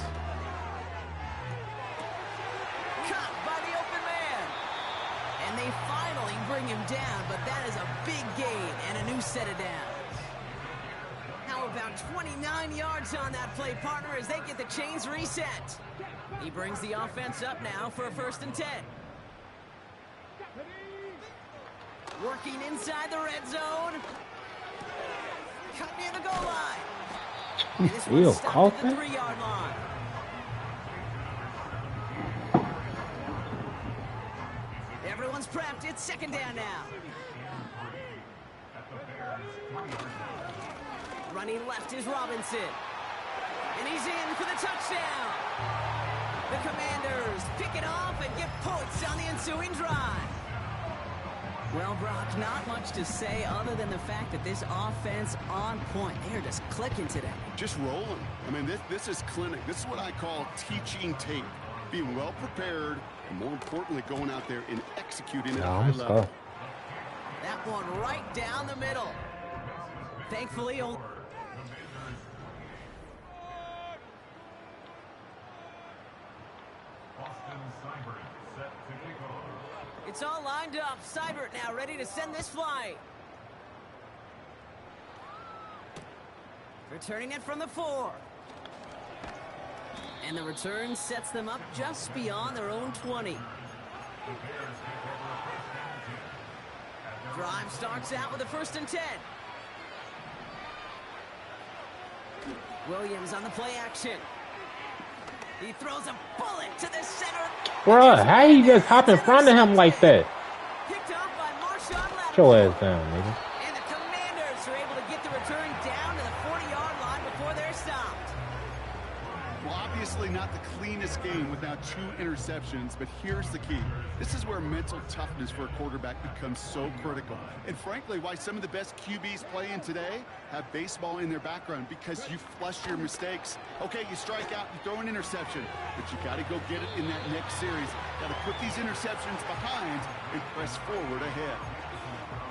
Cut by the open man. And they finally bring him down, but that is a big gain and a new set of downs. How about 29 yards on that play, partner, as they get the chains reset. He brings the offense up now for a 1st and 10. Working inside the red zone. Cut near the goal line. And this one's stopped at the 3-yard line. Everyone's prepped. It's 2nd down now. Running left is Robinson. And he's in for the touchdown. The Commanders pick it off and get points on the ensuing drive. Well, Brock, not much to say other than the fact that this offense on point. They're just clicking today. Just rolling. I mean, this is clinic. This is what I call teaching tape. Being well prepared, and more importantly, going out there and executing at a high level. That one right down the middle. Thankfully, it's all lined up. Seibert now ready to send this flight. Returning it from the 4. And the return sets them up just beyond their own 20. Drive starts out with a 1st and 10. Williams on the play action. He throws a bullet to the center. Bruh, how you just hop in front of him like that? Picked off by Marshawn Lattimore. Get your ass down, nigga. And the Commanders are able to get the return down to the 40-yard line before they're stopped. Well, obviously not the cleanest game with now 2 interceptions, but here's the key. This is where mental toughness for a quarterback becomes so critical. And frankly, why some of the best QBs playing today have baseball in their background, because you flush your mistakes. Okay, you strike out, you throw an interception, but you got to go get it in that next series. Got to put these interceptions behind and press forward ahead.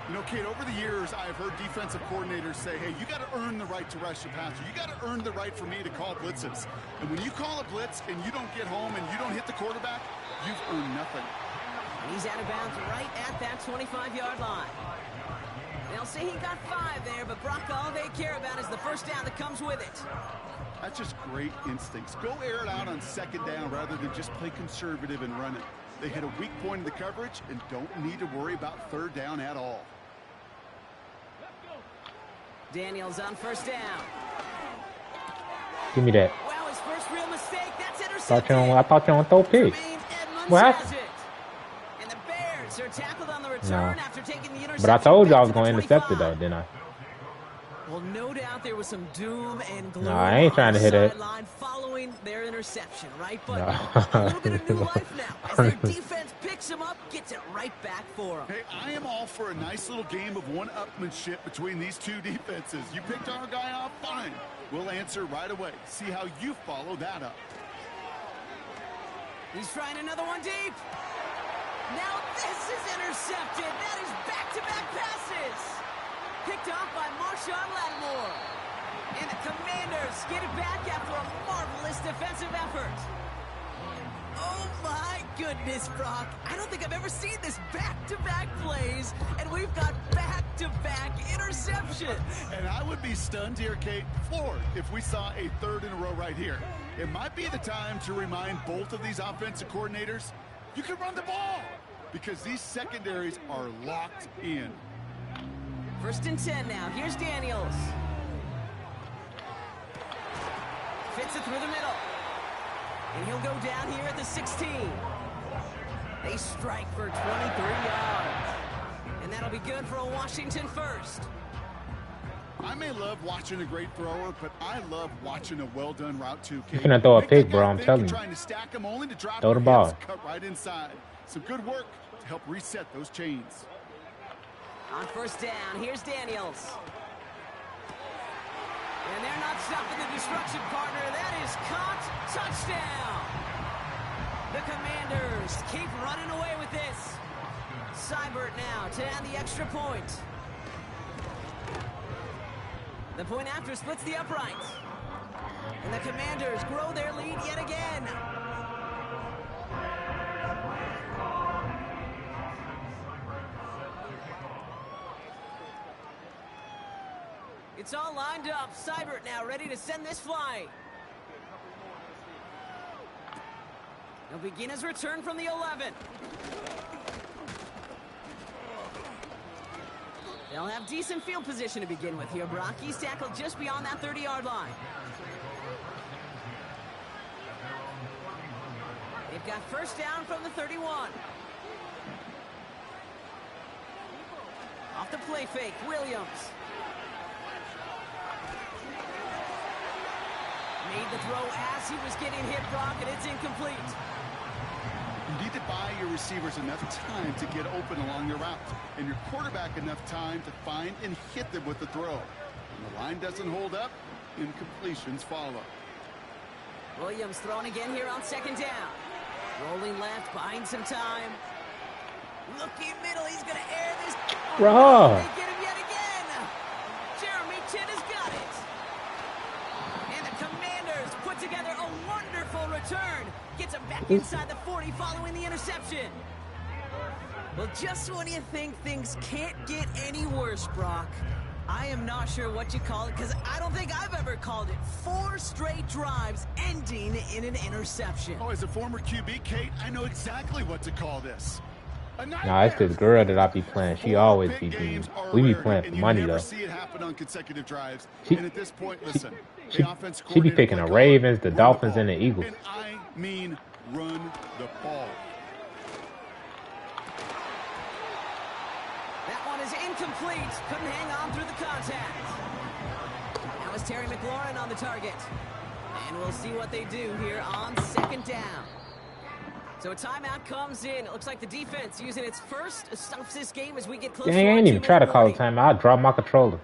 You know, Kate, over the years, I've heard defensive coordinators say, hey, you got to earn the right to rush the passer. You got to earn the right for me to call blitzes. And when you call a blitz and you don't get home and you don't hit the quarterback, you've earned nothing. And he's out of bounds right at that 25-yard line. They'll say he got 5 there, but Brock, all they care about is the 1st down that comes with it. That's just great instincts. Go air it out on 2nd down rather than just play conservative and run it. They hit a weak point in the coverage and don't need to worry about 3rd down at all. Daniels on 1st down. Give me that. Well, his first real mistake, that's intercepted. I thought you don't throw picks. What? And the Bears are tackled on the return after taking the interception. But I told you I was going to intercept it, though, didn't I? Well, no doubt there was some doom and gloom. No, I ain't trying to hit it. Following their interception, right? But No. a little bit of new life now as their defense picks him up, gets it right back for him. Hey, I am all for a nice little game of one-upmanship between these 2 defenses. You picked our guy off, fine. We'll answer right away. See how you follow that up. He's trying another one deep. Now this is intercepted. That is back-to-back passes. Picked off by Marshawn Lattimore. And the Commanders get it back after a marvelous defensive effort. Oh my goodness, Brock. I don't think I've ever seen this back-to-back plays, and we've got back-to-back interceptions. And I would be stunned here, Kate, floored, if we saw a 3rd in a row right here. It might be the time to remind both of these offensive coordinators, you can run the ball, because these secondaries are locked in. 1st and 10 now. Here's Daniels. Fits it through the middle. And he'll go down here at the 16. They strike for 23 yards. And that'll be good for a Washington 1st. I may love watching a great thrower, but I love watching a well-done route too, Kate. You're gonna throw a pick, bro, I'm telling you. Trying to stack them only to drop throw the ball. Cut right inside. Some good work to help reset those chains. On 1st down, here's Daniels. And they're not stopping the destruction, partner. That is caught. Touchdown. The Commanders keep running away with this. Seibert now to add the extra point. The point after splits the uprights. And the Commanders grow their lead yet again. It's all lined up. Seibert now ready to send this flight. He'll begin his return from the 11. They'll have decent field position to begin with here, Brock. He's tackled just beyond that 30-yard line. They've got first down from the 31. Off the play fake, Williams. Made the throw as he was getting hit, Brock, and it's incomplete. You need to buy your receivers enough time to get open along your route, and your quarterback enough time to find and hit them with the throw. When the line doesn't hold up, incompletions follow. Williams throwing again here on second down. Rolling left, buying some time. Looking middle, he's going to air this. Bro. They get him yet again. Jeremy Chin has got it. And the Commanders put together a wonderful return. Gets him back inside the 40 following the interception. Well, just when you think things can't get any worse, Brock, I am not sure what you call it, because I don't think I've ever called it 4 straight drives ending in an interception. Oh, as a former QB, Kate, I know exactly what to call this. Nah, it's this girl that I be playing. She always be beating. We be playing for money, though. See it happen on consecutive drives. She, and at this point, listen, she be picking the Ravens, the Dolphins, and the Eagles. And I mean run the ball. That one is incomplete. Couldn't hang on through the contact. Now is Terry McLaurin on the target. And we'll see what they do here on second down. So a timeout comes in. It looks like the defense using its first stops this game as we get close. Dang, I ain't even try to call a timeout. I dropped my controller.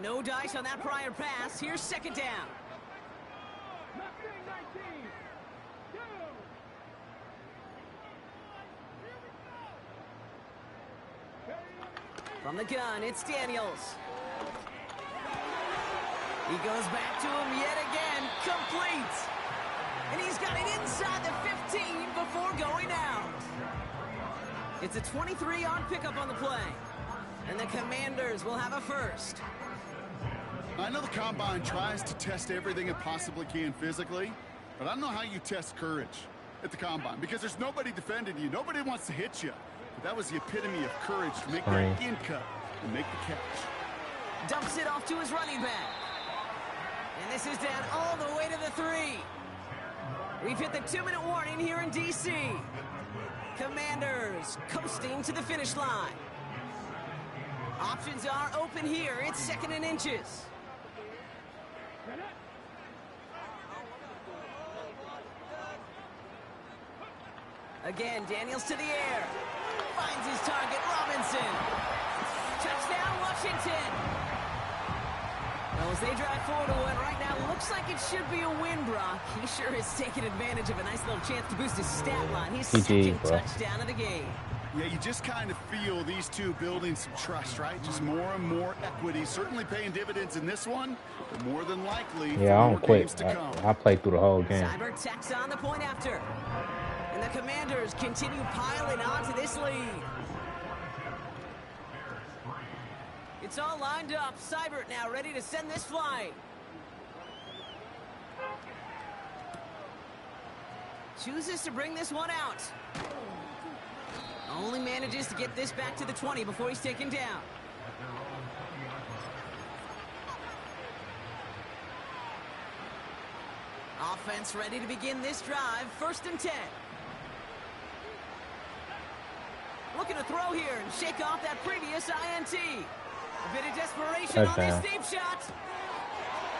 No dice on that prior pass. Here's second down. From the gun, it's Daniels. He goes back to him yet again, complete. And he's got it inside the 15 before going out. It's a 23-yard pickup on the play. And the Commanders will have a first. I know the Combine tries to test everything it possibly can physically, but I don't know how you test courage at the Combine, because there's nobody defending you. Nobody wants to hit you. But that was the epitome of courage to make that in cut and make the catch. Dumps it off to his running back. And this is down all the way to the 3. We've hit the 2-minute warning here in D.C. Commanders coasting to the finish line. Options are open here. It's second and inches. Again, Daniels to the air. Finds his target, Robinson. Touchdown, Washington. Well, as they drive forward to win right now, looks like it should be a win, Brock. He sure has taken advantage of a nice little chance to boost his stat line. His second touchdown of the game. Yeah, you just kind of feel these two building some trust, right? Just more and more equity. Certainly paying dividends in this one, but more than likely, yeah, I don't quit. I played through the whole game. Seibert tacks on the point after. And the Commanders continue piling on to this lead. It's all lined up. Seibert now ready to send this flying. Chooses to bring this one out. Only manages to get this back to the 20 before he's taken down. Offense ready to begin this drive. First and 10. Looking to throw here and shake off that previous INT. A bit of desperation on this deep shot.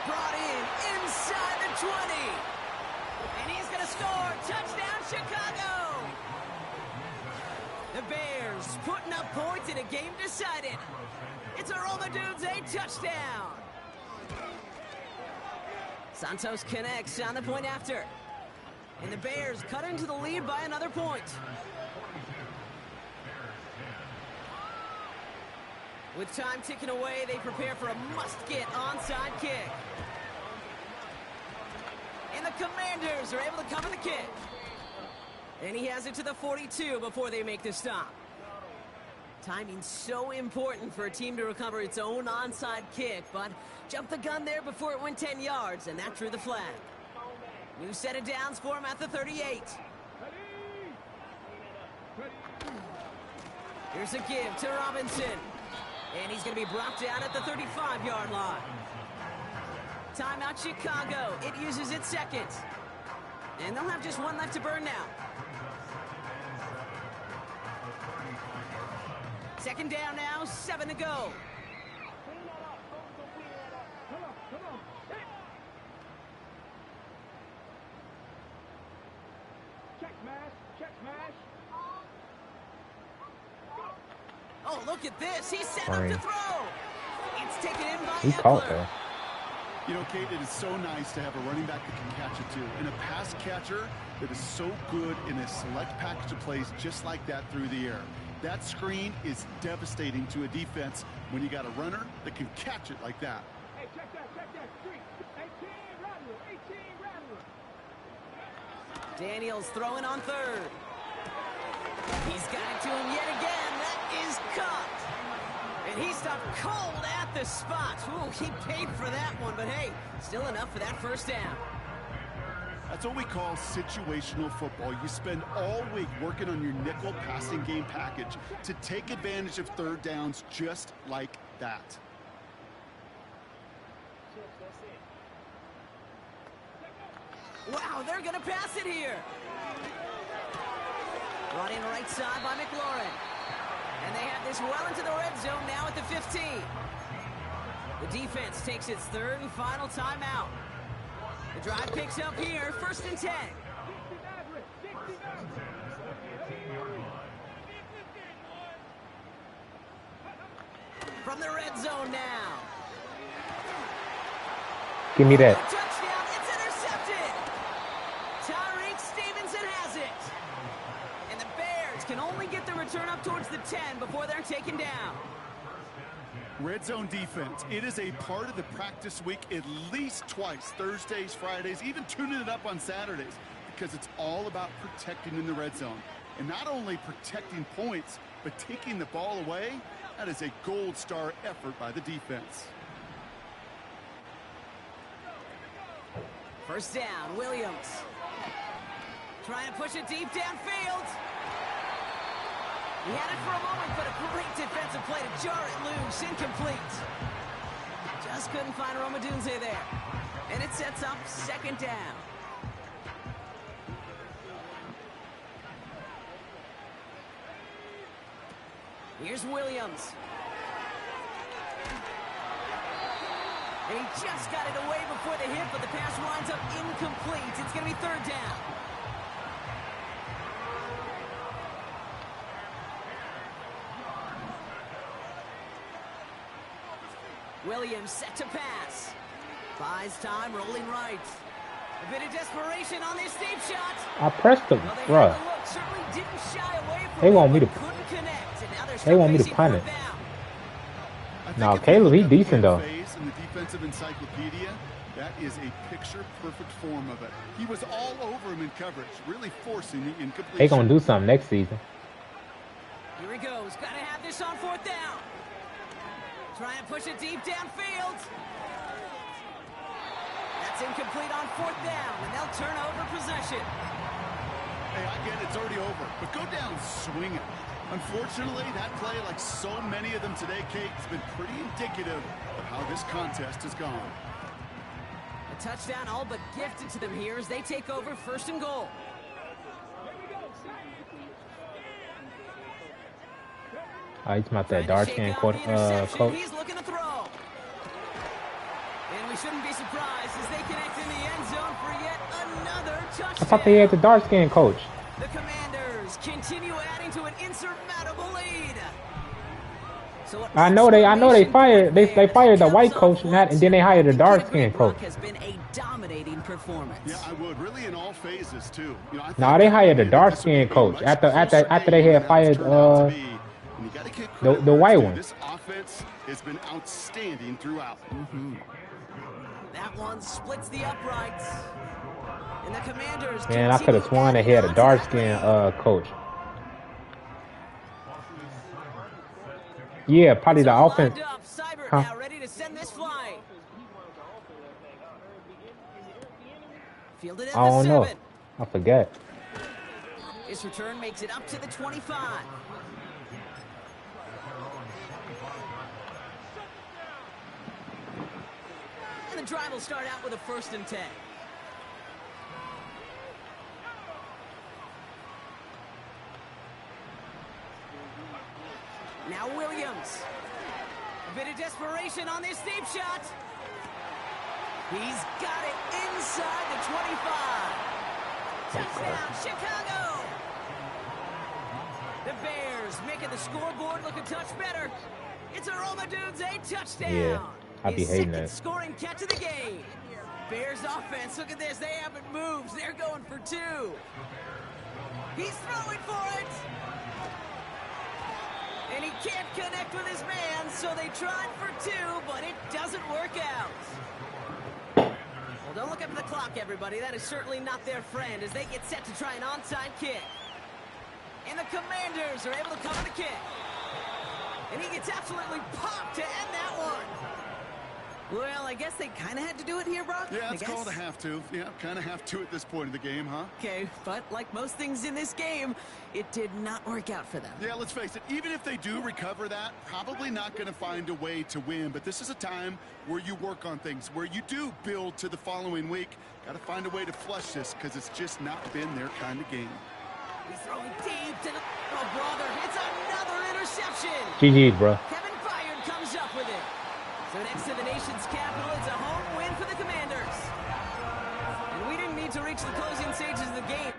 Brought in inside the 20. And he's going to score. Touchdown, Chicago. The Bears putting up points in a game decided. It's a roll the dudes, a touchdown. Santos connects on the point after. And the Bears cut into the lead by another point. With time ticking away, they prepare for a must-get onside kick. And the Commanders are able to cover the kick. And he has it to the 42 before they make the stop. Timing's so important for a team to recover its own onside kick, but jumped the gun there before it went 10 yards, and that drew the flag. New set of downs for him at the 38. Here's a give to Robinson. And he's going to be brought down at the 35-yard line. Timeout Chicago. It uses its second. And they'll have just one left to burn now. Second down now, 7 to go. Come on. Check smash. Oh, look at this. He's set up to throw. It's taken in by He caught Eckler. that. You know, Kate, it is so nice to have a running back that can catch it too, and a pass catcher that is so good in a select package of plays just like that through the air. That screen is devastating to a defense when you got a runner that can catch it like that. Hey, check that. 18 Rattler. Daniels throwing on third. He's got it to him yet again. That is caught. And he stopped cold at the spot. Ooh, he paid for that one, but hey, still enough for that first down. That's what we call situational football. You spend all week working on your nickel passing game package to take advantage of third downs just like that. Wow, they're going to pass it here. Brought in right side by McLaurin. And they have this well into the red zone now at the 15. The defense takes its third and final timeout. The drive picks up here, 1st and 10. From the red zone now. Give me that. Touchdown, it's intercepted. Tyreek Stevenson has it. And the Bears can only get the return up towards the 10 before they're taken down. Red zone defense, it is a part of the practice week at least twice, Thursdays, Fridays, even tuning it up on Saturdays, because it's all about protecting in the red zone. And not only protecting points, but taking the ball away. That is a gold star effort by the defense. First down, Williams. Trying to push it deep downfield. He had it for a moment, but a great defensive play to jar it loose. Incomplete. Just couldn't find Romadunze there. And it sets up 2nd down. Here's Williams. And he just got it away before the hit, but the pass winds up incomplete. It's going to be 3rd down. Williams set to pass. Buys time, rolling right. A bit of desperation on this deep shot. I pressed him, Well, they bruh. had the look, certainly didn't shy away from They want it, me to- but couldn't connect, and now they're They still want me to facing punt 4th it. down. I think Now, if you Caleb, look he at the decent, though. phase in the defensive encyclopedia, that is a picture-perfect form of it. He was all over him in coverage, really forcing the incompletion. They gonna do something next season. Here he goes. Got to have this on 4th down. Trying to push it deep downfield. That's incomplete on 4th down, and they'll turn over possession. Hey, I get it, it's already over, but go down swinging. Unfortunately, that play, like so many of them today, Kate, has been pretty indicative of how this contest has gone. A touchdown all but gifted to them here as they take over 1st and goal. He's about that Trying to dark shake skin out coach. the interception. Coach. He's looking to throw. And we shouldn't be surprised as they connect in the end zone for yet another touchdown. I thought they had the dark skin coach. The Commanders continue adding to an insurmountable lead. So I know they fired the white coach and then they hired the dark skin coach. Has been a dominating performance. Yeah, I would, really in all phases, too. You know, I Nah, think they hired the this dark would skin be coach much after closer they game had than fired it's turned out to be. And you got to give The credit white where it's one. due. This offense has been outstanding throughout. That one splits the uprights. And the Commanders Man, I could have continue sworn they adding had a on to dark that skin lead. coach. Yeah, probably the It's all offense. lined up. Seibert Huh? now ready to send this flying. Fielded at I the don't know. 7. I forget. His return makes it up to the 25. And the drive will start out with a 1st and 10. Now Williams. A bit of desperation on this deep shot. He's got it inside the 25. Touchdown, Chicago! The Bears making the scoreboard look a touch better. It's a Roma Dudes, a touchdown. Yeah, I be His hating second that. scoring catch of the game. Bears offense, look at this. They haven't moved. They're going for 2. He's throwing for it. And he can't connect with his man, so they tried for 2, but it doesn't work out. Well, don't look up at the clock, everybody. That is certainly not their friend as they get set to try an onside kick. And the Commanders are able to cover the kick. And he gets absolutely popped to end that one. Well, I guess they kind of had to do it here, Brock. Yeah, I it's guess. called a have to. Yeah, kind of have to at this point in the game, huh? Okay, but like most things in this game, it did not work out for them. Yeah, let's face it, even if they do recover that, probably not going to find a way to win. But this is a time where you work on things, where you do build to the following week. Got to find a way to flush this because it's just not been their kind of game. He's throwing deep to the... Oh, brother, it's another interception. GG's, bro. Kevin Byard comes up with it. So next to the nation's capital, it's a home win for the Commanders. And we didn't need to reach the closing stages of the game.